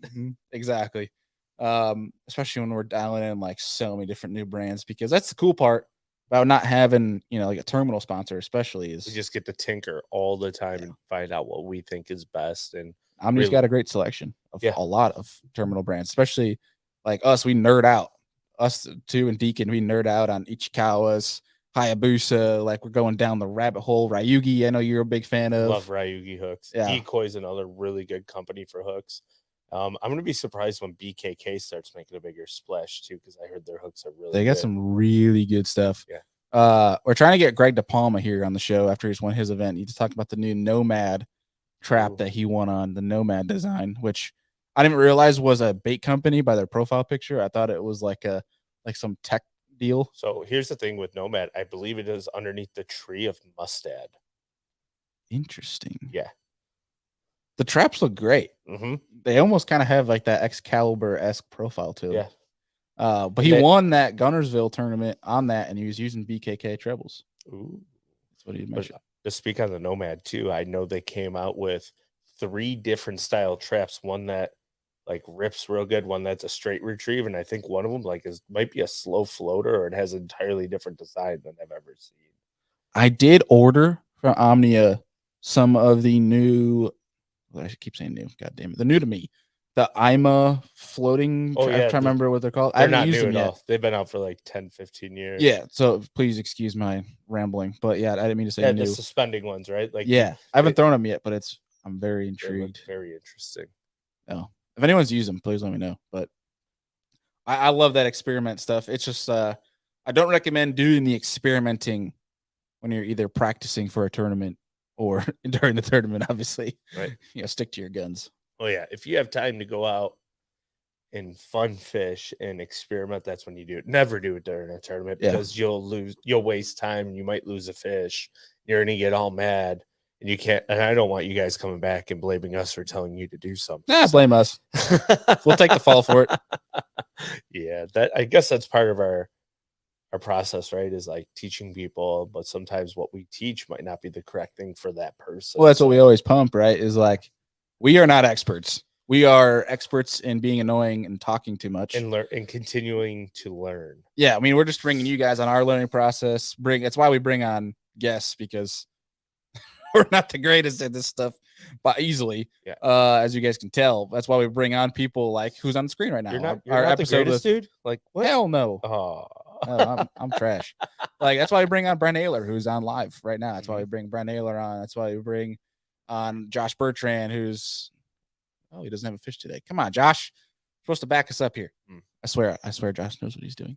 Speaker 1: Exactly. Especially when we're dialing in like so many different new brands, because that's the cool part about not having, like a terminal sponsor, especially, is
Speaker 2: we just get to tinker all the time and find out what we think is best. And
Speaker 1: Omni's got a great selection of a lot of terminal brands, especially like us. We nerd out. Us too and Deacon, we nerd out on Ichikawa's, Hayabusa. Like we're going down the rabbit hole. Ryugi, I know you're a big fan of.
Speaker 2: Love Ryugi hooks. Yeah. Decoy's another really good company for hooks. I'm going to be surprised when BKK starts making a bigger splash too, because I heard their hooks are really
Speaker 1: They got some really good stuff. Yeah. We're trying to get Greg DePalma here on the show after he's won his event. He just talked about the new Nomad trap that he won on, the Nomad design, which I didn't realize was a bait company by their profile picture. I thought it was like some tech deal.
Speaker 2: So here's the thing with Nomad. I believe it is underneath the tree of Mustad.
Speaker 1: Interesting.
Speaker 2: Yeah.
Speaker 1: The traps look great.
Speaker 2: Mm-hmm.
Speaker 1: They almost kind of have like that Excalibur-esque profile to them.
Speaker 2: Yeah.
Speaker 1: But he won that Gunnersville tournament on that, and he was using BKK trebles.
Speaker 2: Ooh.
Speaker 1: That's what he mentioned.
Speaker 2: To speak on the Nomad too, I know they came out with 3 different style traps. One that like rips real good, one that's a straight retrieve, and I think one of them might be a slow floater, or it has an entirely different design than I've ever seen.
Speaker 1: I did order from Omnia some of the new. I keep saying new. God damn it, they're new to me. The IMA floating.
Speaker 2: Oh,
Speaker 1: I'm trying to remember what they're called.
Speaker 2: They're not new at all. They've been out for like 10, 15 years.
Speaker 1: Yeah. So please excuse my rambling, but yeah, I didn't mean to say new.
Speaker 2: The suspending ones, right? Like
Speaker 1: I haven't thrown them yet, but it's I'm very
Speaker 2: They
Speaker 1: intrigued.
Speaker 2: look very interesting.
Speaker 1: Oh, if anyone's used them, please let me know. But I love that experiment stuff. It's just I don't recommend doing the experimenting when you're either practicing for a tournament or during the tournament. Obviously,
Speaker 2: Right.
Speaker 1: Stick to your guns.
Speaker 2: Oh yeah, if you have time to go out and fun fish and experiment, that's when you do it. Never do it during a tournament because you'll waste time and you might lose a fish. You're gonna get all mad and you can't. And I don't want you guys coming back and blaming us for telling you to do something.
Speaker 1: Nah, blame us. We'll take the fall for it.
Speaker 2: Yeah, I guess that's part of our process, right? Is like teaching people, but sometimes what we teach might not be the correct thing for that person.
Speaker 1: Well, that's what we always pump, right? Is like we are not experts. We are experts in being annoying and talking too much
Speaker 2: and learn and continuing to learn.
Speaker 1: Yeah, I mean, we're just bringing you guys on our learning process. That's why we bring on guests, because we're not the greatest at this stuff, but easily.
Speaker 2: Yeah.
Speaker 1: As you guys can tell, that's why we bring on people like who's on the screen right now.
Speaker 2: You're not
Speaker 1: our
Speaker 2: the greatest, dude. Like what?
Speaker 1: Hell no.
Speaker 2: Oh,
Speaker 1: No, I'm trash. Like that's why we bring on Brent Ayler, who's on live right now. That's why we bring Brent Ayler on. That's why we bring on Josh Bertrand, who's he doesn't have a fish today. Come on, Josh. You're supposed to back us up here. I swear Josh knows what he's doing.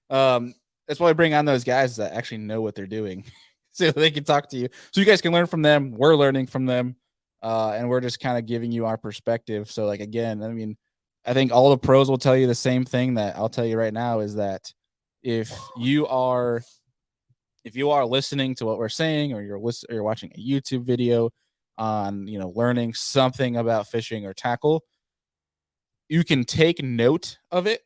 Speaker 1: That's why we bring on those guys that actually know what they're doing. So they can talk to you. So you guys can learn from them. We're learning from them. And we're just kind of giving you our perspective. So like again, I mean, I think all the pros will tell you the same thing that I'll tell you right now is that if you are listening to what we're saying, or you're watching a YouTube video on, learning something about fishing or tackle, you can take note of it,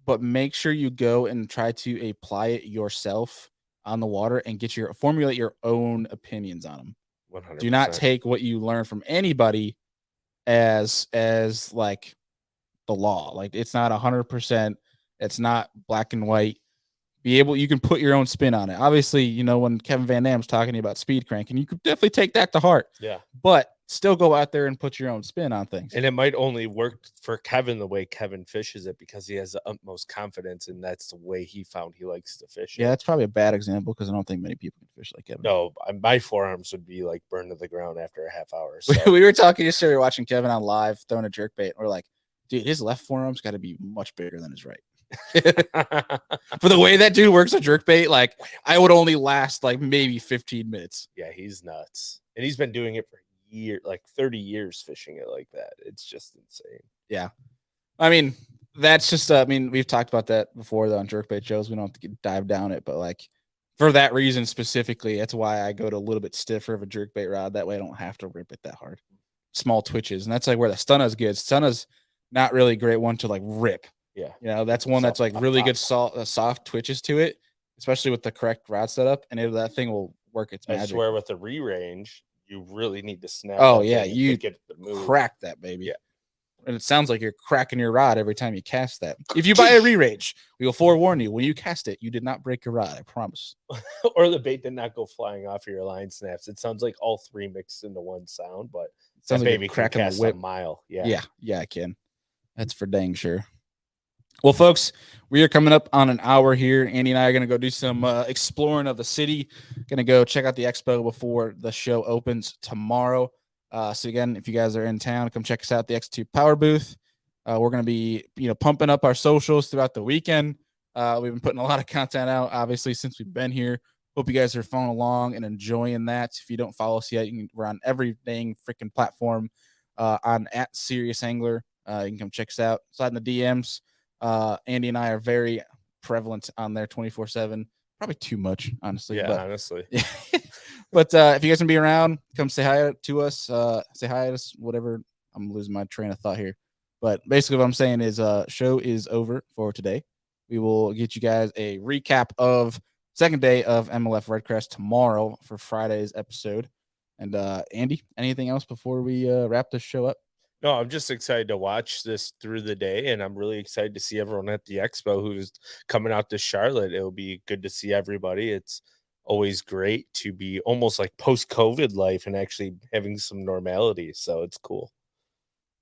Speaker 1: but make sure you go and try to apply it yourself on the water and formulate your own opinions on them.
Speaker 2: 100%.
Speaker 1: Do not take what you learn from anybody as like the law. Like it's not 100%. It's not black and white. You can put your own spin on it. Obviously, when Kevin Van Dam's talking about speed cranking, you could definitely take that to heart.
Speaker 2: Yeah.
Speaker 1: But still go out there and put your own spin on things.
Speaker 2: And it might only work for Kevin the way Kevin fishes it because he has the utmost confidence, and that's the way he found he likes to fish it.
Speaker 1: Yeah, that's probably a bad example because I don't think many people can fish like Kevin.
Speaker 2: No, my forearms would be like burned to the ground after a half hour. So.
Speaker 1: We were talking yesterday, watching Kevin on live throwing a jerkbait. We're like, dude, his left forearm's got to be much bigger than his right. For the way that dude works a jerkbait, like I would only last like maybe 15 minutes.
Speaker 2: Yeah, he's nuts. And he's been doing it for years, like 30 years fishing it like that. It's just insane.
Speaker 1: Yeah. I mean, that's just we've talked about that before though on jerkbait shows. We don't have to dive down it, but like for that reason specifically, that's why I go to a little bit stiffer of a jerkbait rod. That way I don't have to rip it that hard. Small twitches. And that's like where the Stunna's good. Stunna's not really a great one to like rip.
Speaker 2: Yeah.
Speaker 1: That's one that's like really good soft twitches to it, especially with the correct rod setup, and that thing will work its magic.
Speaker 2: I swear with the re-range, you really need to snap.
Speaker 1: Oh yeah, you
Speaker 2: get the move.
Speaker 1: Crack that baby.
Speaker 2: Yeah.
Speaker 1: And it sounds like you're cracking your rod every time you cast that. If you buy a re-range, we will forewarn you, when you cast it, you did not break your rod, I promise.
Speaker 2: Or the bait did not go flying off of your line snaps. It sounds like all three mixed into one sound, but
Speaker 1: sounds
Speaker 2: that
Speaker 1: like
Speaker 2: baby can cast a mile. Yeah,
Speaker 1: I can. That's for dang sure. Well, folks, we are coming up on an hour here. Andy and I are going to go do some exploring of the city. Going to go check out the expo before the show opens tomorrow. So again, if you guys are in town, come check us out at the X2 Power Booth. We're going to be, pumping up our socials throughout the weekend. We've been putting a lot of content out, obviously, since we've been here. Hope you guys are following along and enjoying that. If you don't follow us yet, we're on every dang freaking platform on @SeriousAngler. You can come check us out. Slide in the DMs. Andy and I are very prevalent on there 24/7. Probably too much, honestly.
Speaker 2: Yeah,
Speaker 1: but,
Speaker 2: honestly.
Speaker 1: Yeah. But if you guys can be around, come say hi to us. Say hi to us, whatever. I'm losing my train of thought here. But basically what I'm saying is show is over for today. We will get you guys a recap of second day of MLF REDCREST tomorrow for Friday's episode. And Andy, anything else before we wrap this show up?
Speaker 2: No, I'm just excited to watch this through the day, and I'm really excited to see everyone at the expo who's coming out to Charlotte. It'll be good to see everybody. It's always great to be almost like post-COVID life and actually having some normality, so it's cool.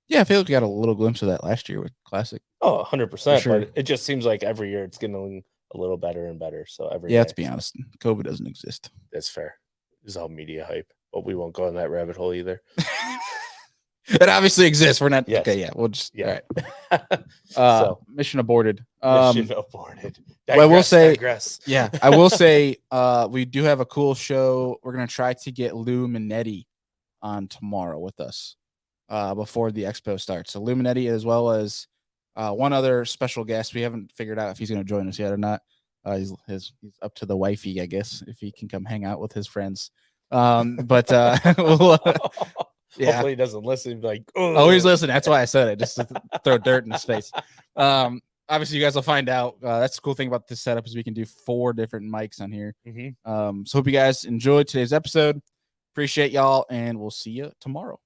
Speaker 1: Yeah, I feel like we got a little glimpse of that last year with Classic.
Speaker 2: Oh, 100%,
Speaker 1: sure.
Speaker 2: But it just seems like every year it's getting a little better and better, so every
Speaker 1: day.
Speaker 2: Let's
Speaker 1: be honest, COVID doesn't exist.
Speaker 2: That's fair. It's all media hype, but we won't go on that rabbit hole either.
Speaker 1: It obviously exists. We're not
Speaker 2: Yes.
Speaker 1: okay. Yeah, we'll just
Speaker 2: Yeah.
Speaker 1: All right.
Speaker 2: So
Speaker 1: mission aborted.
Speaker 2: mission aborted.
Speaker 1: Well, I will say,
Speaker 2: digress.
Speaker 1: yeah, I will say, we do have a cool show. We're gonna try to get Lou Minetti on tomorrow with us, before the expo starts. So Lou Minetti, as well as one other special guest. We haven't figured out if he's gonna join us yet or not. He's up to the wifey, I guess, if he can come hang out with his friends. But we'll, yeah.
Speaker 2: Hopefully he doesn't listen. Like,
Speaker 1: oh, he's listening. That's why I said it, just to throw dirt in his face. Obviously, you guys will find out. That's the cool thing about this setup is we can do 4 different mics on here. So hope you guys enjoyed today's episode. Appreciate y'all, and we'll see you tomorrow.